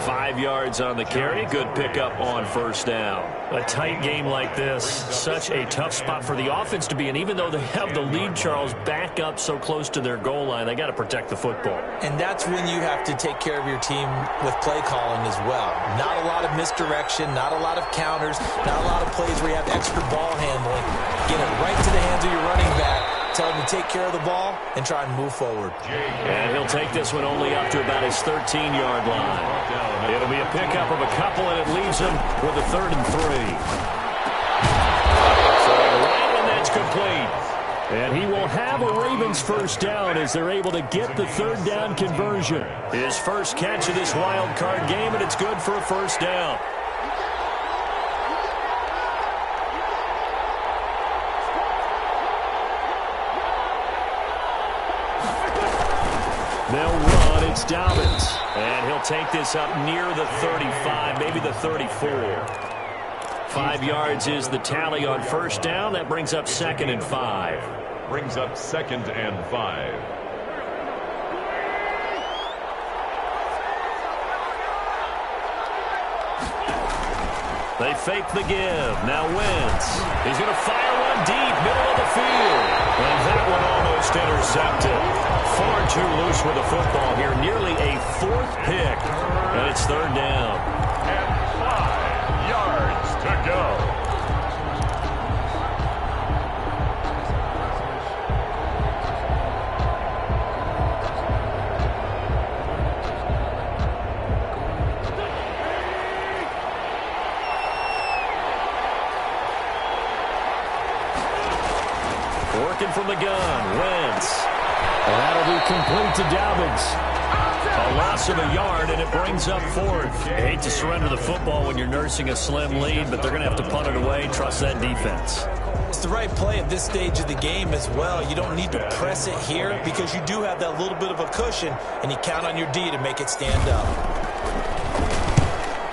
5 yards on the carry. Good pickup on 1st down. A tight game like this, such a tough spot for the offense to be in. Even though they have the lead, Charles, back up so close to their goal line, they got to protect the football. And that's when you have to take care of your team with play calling as well. Not a lot of misdirection, not a lot of counters, not a lot of plays where you have extra ball handling. Get it right to the hands of your running back. Tell him to take care of the ball and try and move forward. And he'll take this one only up to about his 13-yard line. It'll be a pickup of a couple, and it leaves him with a 3rd and 3. So right, and that's complete. And he will have a Ravens first down as they're able to get the third down conversion. His first catch of this wild card game, and it's good for a first down. They'll run. It's Dobbins. And he'll take this up near the 35, maybe the 34. 5 yards is the tally on first down. That brings up 2nd and 5. Brings up 2nd and 5. They fake the give. Now Wentz. He's going to fire one deep, middle of the field. And that one almost intercepted. Far too loose with the football here. Nearly a 4th pick. And it's 3rd down. And 5 yards to go. Working from the gun, Wentz. That'll be complete to Dobbins. A loss of a yard, and it brings up 4th. I hate to surrender the football when you're nursing a slim lead, but they're going to have to punt it away. Trust that defense. It's the right play at this stage of the game as well. You don't need to press it here because you do have that little bit of a cushion, and you count on your D to make it stand up.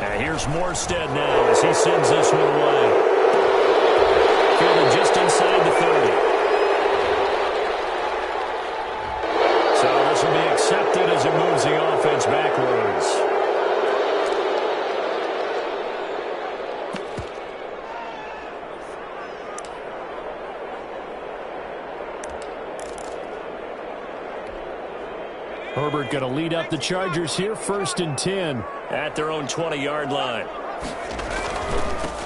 And here's Morstead now as he sends this one away. Fielded just inside the 30. So this will be accepted as it moves the offense backwards. Herbert going to lead up the Chargers here, 1st and 10 at their own 20-yard line.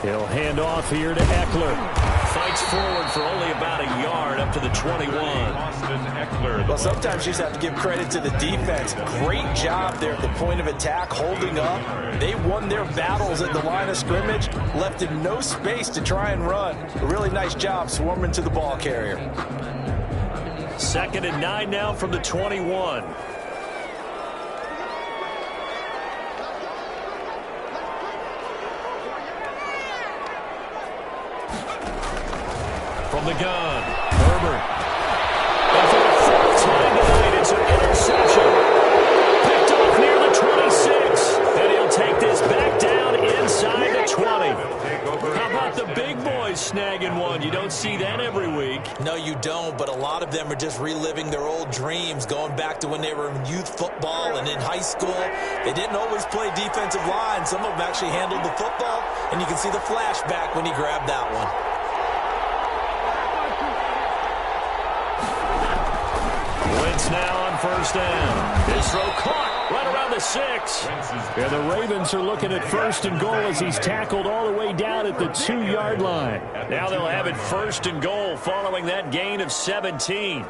He'll hand off here to Eckler. Fights forward for only about a yard up to the 21. Well, sometimes you just have to give credit to the defense. Great job there at the point of attack, holding up. They won their battles at the line of scrimmage, left him no space to try and run. A really nice job swarming to the ball carrier. 2nd and 9 now from the 21. From the gun, Herbert. And for the 4th time tonight, it's an interception. Picked off near the 26. And he'll take this back down inside the 20. How about the big boys snagging one? You don't see that every week. No, you don't, but a lot of them are just reliving their old dreams, going back to when they were in youth football and in high school. They didn't always play defensive line. Some of them actually handled the football, and you can see the flashback when he grabbed that one. Wentz now on first down. His throw caught right around the 6. And the Ravens are looking at 1st and goal as he's tackled all the way down at the 2-yard line. Now they'll have it 1st and goal following that gain of 17.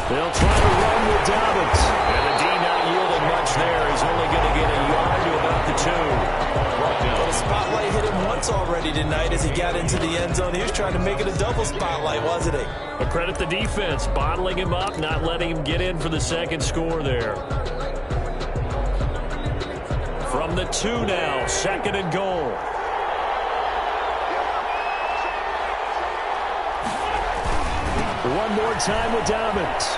They'll try to run with Dobbins. And the D not yielding much there. He's only going to get a yard to about the 2. Well, the spotlight hit him once already tonight as he got into the end zone. He was trying to make it a double spotlight, wasn't he? But credit the defense, bottling him up, not letting him get in for the 2nd score there. From the 2 now, 2nd and goal. One more time with Dobbins.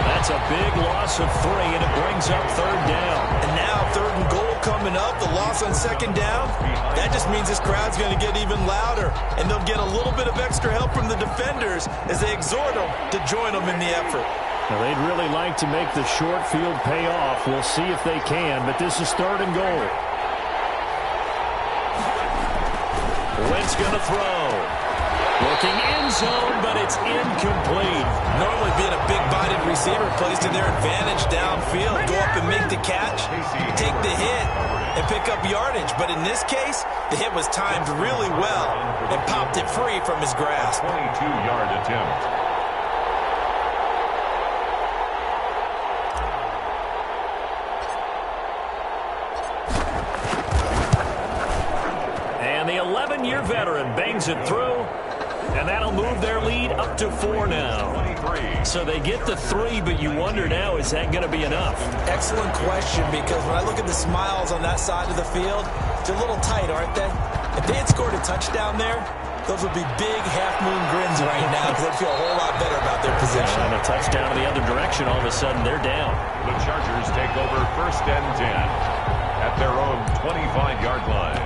That's a big loss of 3, and it brings up 3rd down. And now 3rd and goal coming up, the loss on 2nd down. That just means this crowd's going to get even louder, and they'll get a little bit of extra help from the defenders as they exhort them to join them in the effort. Now, they'd really like to make the short field pay off. We'll see if they can, but this is 3rd and goal. Wentz going to throw. Looking end zone, but it's incomplete. Normally being a big-bodied receiver plays to their advantage downfield. Go up and make the catch, take the hit, and pick up yardage. But in this case, the hit was timed really well and popped it free from his grasp. 22-yard attempt. And the 11-year veteran bangs it through, and that'll move their lead up to 4 now. So they get the 3, but you wonder now, is that going to be enough? Excellent question, because when I look at the smiles on that side of the field, they're a little tight, aren't they? If they had scored a touchdown there, those would be big half-moon grins right now because they'd feel a whole lot better about their position. And a touchdown in the other direction, all of a sudden they're down. The Chargers take over 1st and 10 at their own 25-yard line.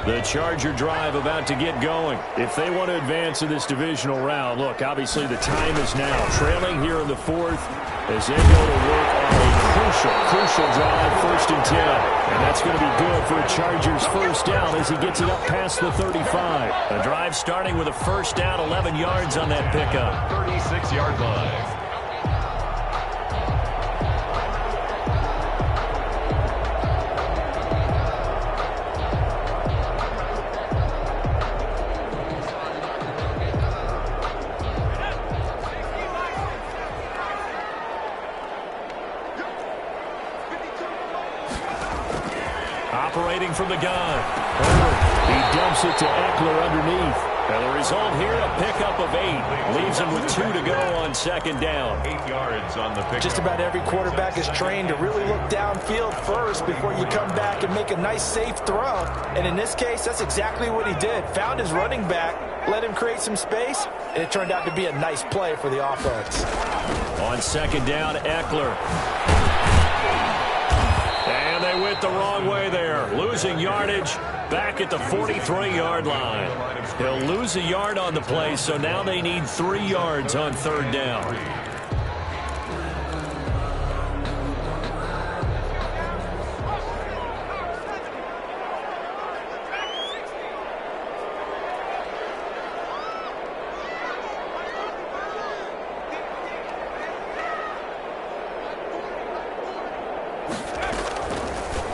The Charger drive about to get going. If they want to advance in this divisional round, look, obviously the time is now. Trailing here in the 4th as they go to work on a crucial drive, 1st and 10. And that's going to be good for a Chargers first down as he gets it up past the 35. The drive starting with a first down, 11 yards on that pickup. 36-yard line. Operating from the gun. Herbert, he dumps it to Eckler underneath. And the result here, a pickup of 8. Leaves him with 2 to go on 2nd down. 8 yards on the pickup. Just about every quarterback is trained to really look downfield first before you come back and make a nice, safe throw. And in this case, that's exactly what he did. Found his running back, let him create some space, and it turned out to be a nice play for the offense. On 2nd down, Eckler. And they went the wrong way there. Losing yardage back at the 43-yard line. He'll lose a yard on the play, so now they need 3 yards on 3rd down.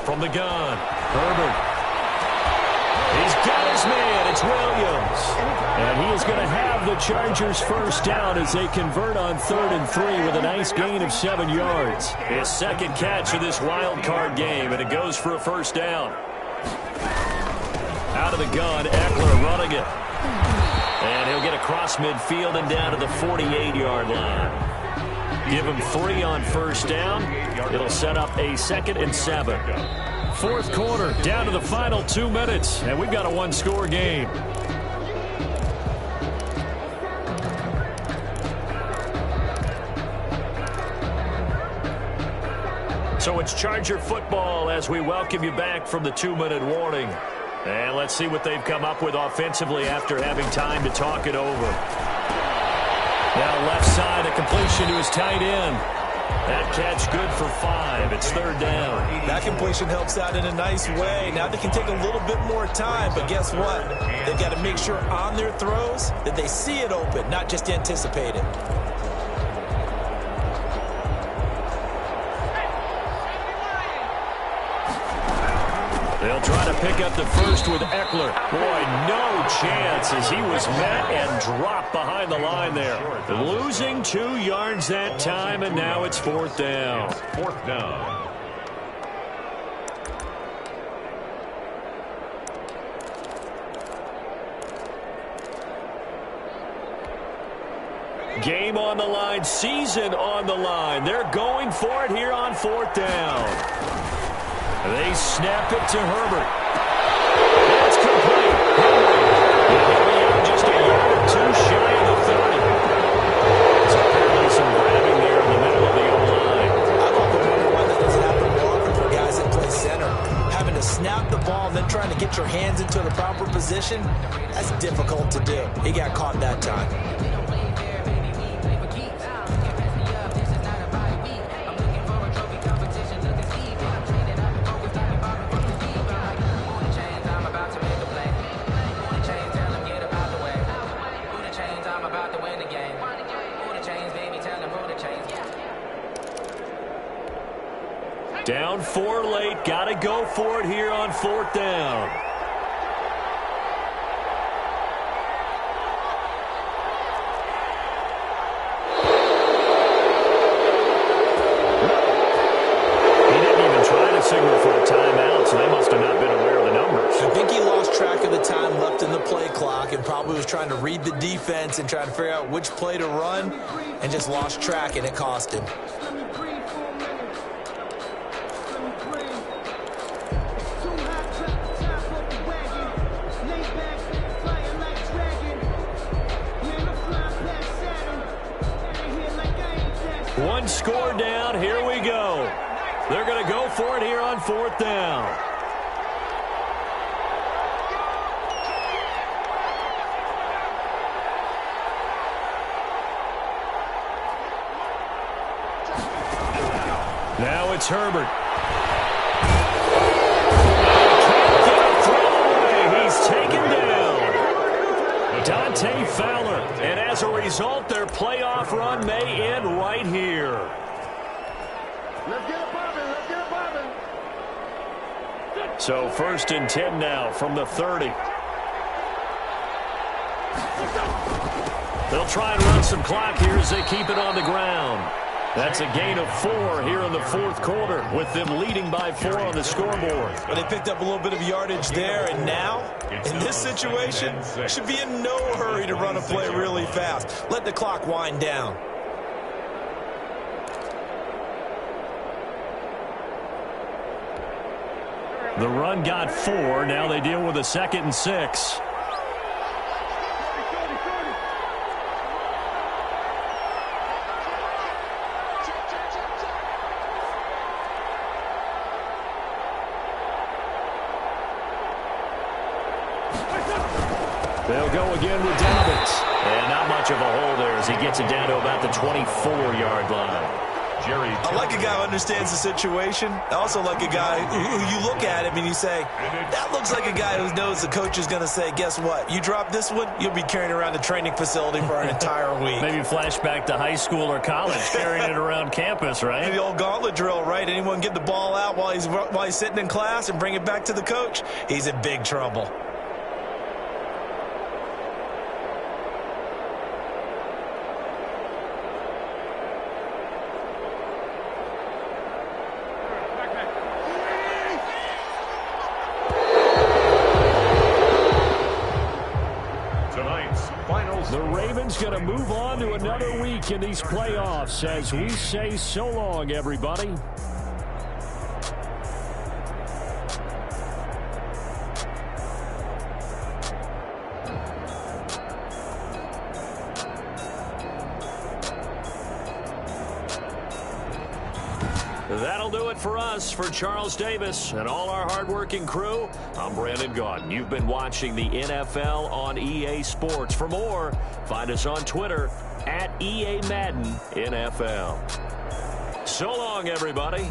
From the gun, Herbert. He's got his man. It's Williams. And he is going to have the Chargers first down as they convert on 3rd and 3 with a nice gain of 7 yards. His 2nd catch of this wild card game, and it goes for a first down. Out of the gun, Eckler running it. And he'll get across midfield and down to the 48-yard line. Give him 3 on first down. It'll set up a 2nd and 7. 4th quarter, down to the final 2 minutes, and we've got a 1-score game. So it's Charger football as we welcome you back from the 2-minute warning. And let's see what they've come up with offensively after having time to talk it over. Now left side, a completion to his tight end. That catch good for 5. It's 3rd down. That completion helps out in a nice way. Now they can take a little bit more time, but guess what? They've got to make sure on their throws that they see it open, not just anticipate it. They'll try to pick up the first with Eckler. Boy, no chance as he was met and dropped behind the line there. Losing 2 yards that time, and now it's 4th down. 4th down. Game on the line, season on the line. They're going for it here on 4th down. They snap it to Herbert. That's complete. He'll be out just a yard or 2 shy of the 30. So apparently some grabbing there in the middle of the O-line. I've often wondered why that doesn't happen more often for guys that play center. Having to snap the ball and then trying to get your hands into the proper position, that's difficult to do. He got caught that time. Down 4 late. Got to go for it here on 4th down. He didn't even try to signal for a timeout, so they must have not been aware of the numbers. I think he lost track of the time left in the play clock and probably was trying to read the defense and try to figure out which play to run and just lost track, and it cost him. One score down. Here we go. They're going to go for it here on 4th down. Now it's Herbert. Can't get a throw away. He's taken down. Dante Fowler. And as a result, their playoff run may end right here. Let's get a poppin'. Let's get a poppin'. So 1st and 10 now from the 30. They'll try and run some clock here as they keep it on the ground. That's a gain of 4 here in the 4th quarter, with them leading by 4 on the scoreboard. But they picked up a little bit of yardage there, and now, in this situation, should be in no hurry to run a play really fast. Let the clock wind down. The run got 4. Now they deal with a 2nd and 6. They'll go again with Dobbins. And not much of a hole there as he gets it down to about the 24-yard line. I like a guy who understands the situation. I also like a guy who you look at him and you say, that looks like a guy who knows the coach is going to say, guess what? You drop this one, you'll be carrying around the training facility for an entire week. Maybe flashback to high school or college, carrying it around campus, right? Maybe the old gauntlet drill, right? Anyone get the ball out while he's sitting in class and bring it back to the coach? He's in big trouble. The Ravens going to move on to another week in these playoffs as we say so long, everybody. That'll do it for us. For Charles Davis and all our hardworking crew, I'm Brandon Gaudin. You've been watching the NFL on EA Sports. For more, find us on Twitter at EA Madden NFL. So long, everybody.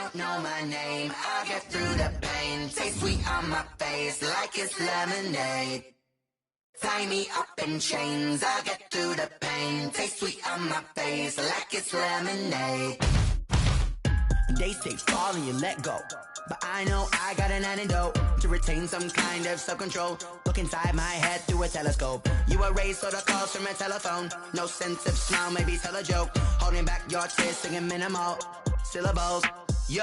don't know my name, I'll get through the pain. Taste sweet on my face like it's lemonade. Tie me up in chains, I'll get through the pain. Taste sweet on my face like it's lemonade. They say fall and you let go, but I know I got an antidote to retain some kind of self-control. Look inside my head through a telescope. You erase all the calls from a telephone. No sense of smile, maybe tell a joke. Holding back your tears, singing minimal syllables. Yo,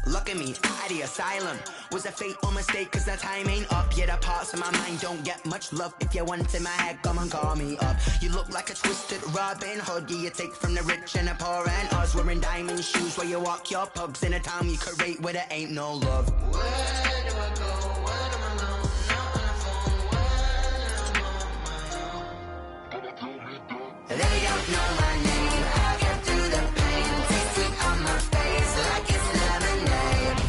look at me, out of the asylum. Was a fate or mistake, cause the time ain't up. Yeah, the parts of my mind don't get much love. If you want in my head, come and call me up. You look like a twisted Robin Hood. Yeah, you take from the rich and the poor and us. Wearing diamond shoes where you walk your pugs. In a town you create where there ain't no love. Where do I go? When I'm alone? Not on the phone. When I'm on my own. They don't know my name. I get through the pain. Taste sweet on my face like it's lemonade.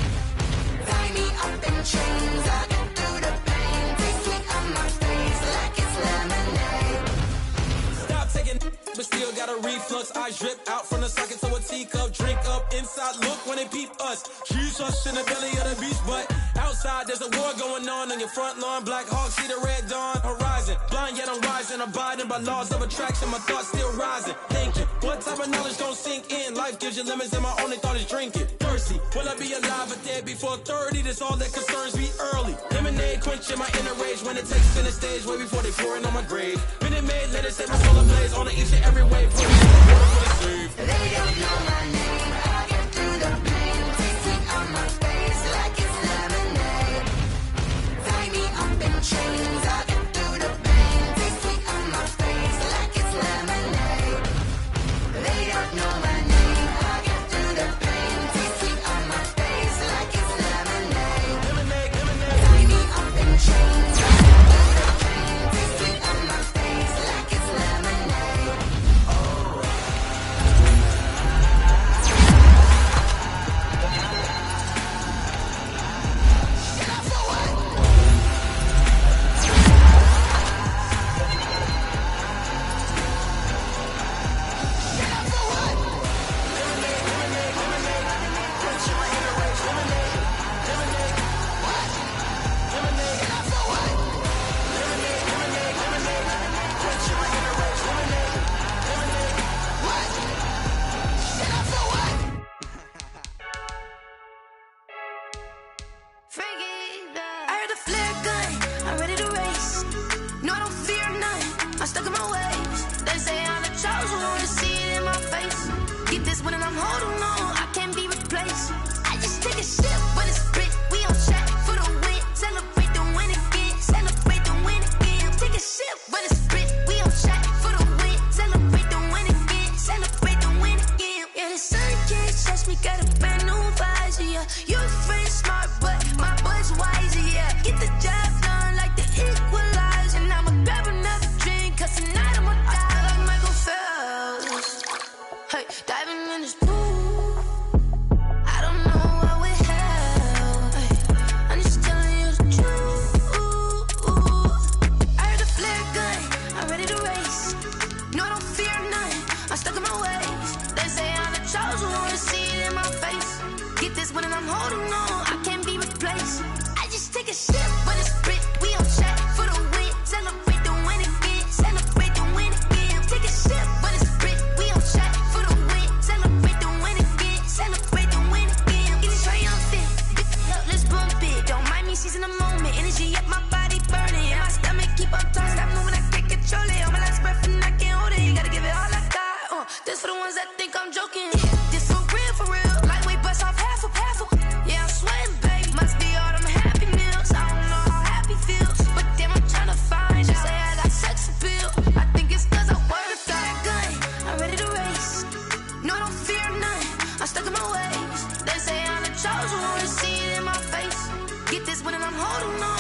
Tie me up in chains. I get through the pain. Taste sweet on my face like it's lemonade. Stop taking, but still got a reflux. Eyes drip out from the socket to a teacup. Drink up inside, look when they peep us. Jesus in the belly of the beast, but outside there's a war going on your front lawn. Black Hawk, see the red dawn horizon. Blind yet I'm rising, abiding by laws of attraction. My thoughts still rising. Thinking, what type of knowledge gon' sink in? Life gives you limits and my only thought is drinking. Thirsty, will I be alive or dead before 30? That's all that concerns me early. Lemonade quenching my inner rage when it takes center stage way before they pouring on my grave. Minute Maid, let it set my soul ablaze on each and every wave. Put me in the water for the save. They don't know my name. I get through the pain. Taste sweet on my face like it's lemonade. Tie me up in chains. I get through the pain. Taste sweet on my face like it's lemonade. They don't know my name. I get through the pain. Taste sweet on my face like it's lemonade. Tie me up in chains. I get through the pain. Taste sweet on my face like it's lemonade. Oh. I heard a flare gun, I'm ready to race. No, I don't fear none, I'm stuck in my ways. They say I'm the chosen one, see it in my face. Get this one and I'm holding on, I can't be replaced. I just take a sip, but it's spit, we on track for the win. Celebrate the win again, celebrate the win again. Take a sip, but it's spit, we on track for the win. Celebrate the win again, celebrate the win again. Yeah, the sun can't touch me, got a brand new visor, yeah. Your friend's smart, but my bud's wiser, yeah. Get the job done like the equalizer. And I'ma grab another drink, cause tonight I'ma die like Michael Phelps. Hey, diving in this pool, I don't know what we have. Hey, I'm just telling you the truth. I heard a flare gun, I'm ready to race. No, I don't fear none, I'm stuck in my ways. They say I'm the chosen one, see it in my face. Get this one and I'm holding on, I can't be replaced. I just take a sip, but it's spit, we on track for the win. Celebrate the win again, celebrate the win again. Take a sip, but it's spit, we on track for the win. Celebrate the win again, celebrate the win again. Get it triumphant, look, let's bump it. Don't mind me seizing the moment, energy up my body burning. And my stomach keep up tight, stop moving, I can't control it. On my last breath and I can't hold it, you gotta give it all I got. This for the ones that think I'm joking. This for real, lightweight bust off half a. Yeah, I'm sweating, babe, must be all them happy meals. I don't know how happy feels, but damn, I'm tryna find you. Say I got sex appeal, I think it's cause I work a fire gun, I'm ready to race. No, I don't fear none, I'm stuck in my ways. They say I'm the chosen one, see it in my face. Get this one and I'm holding on,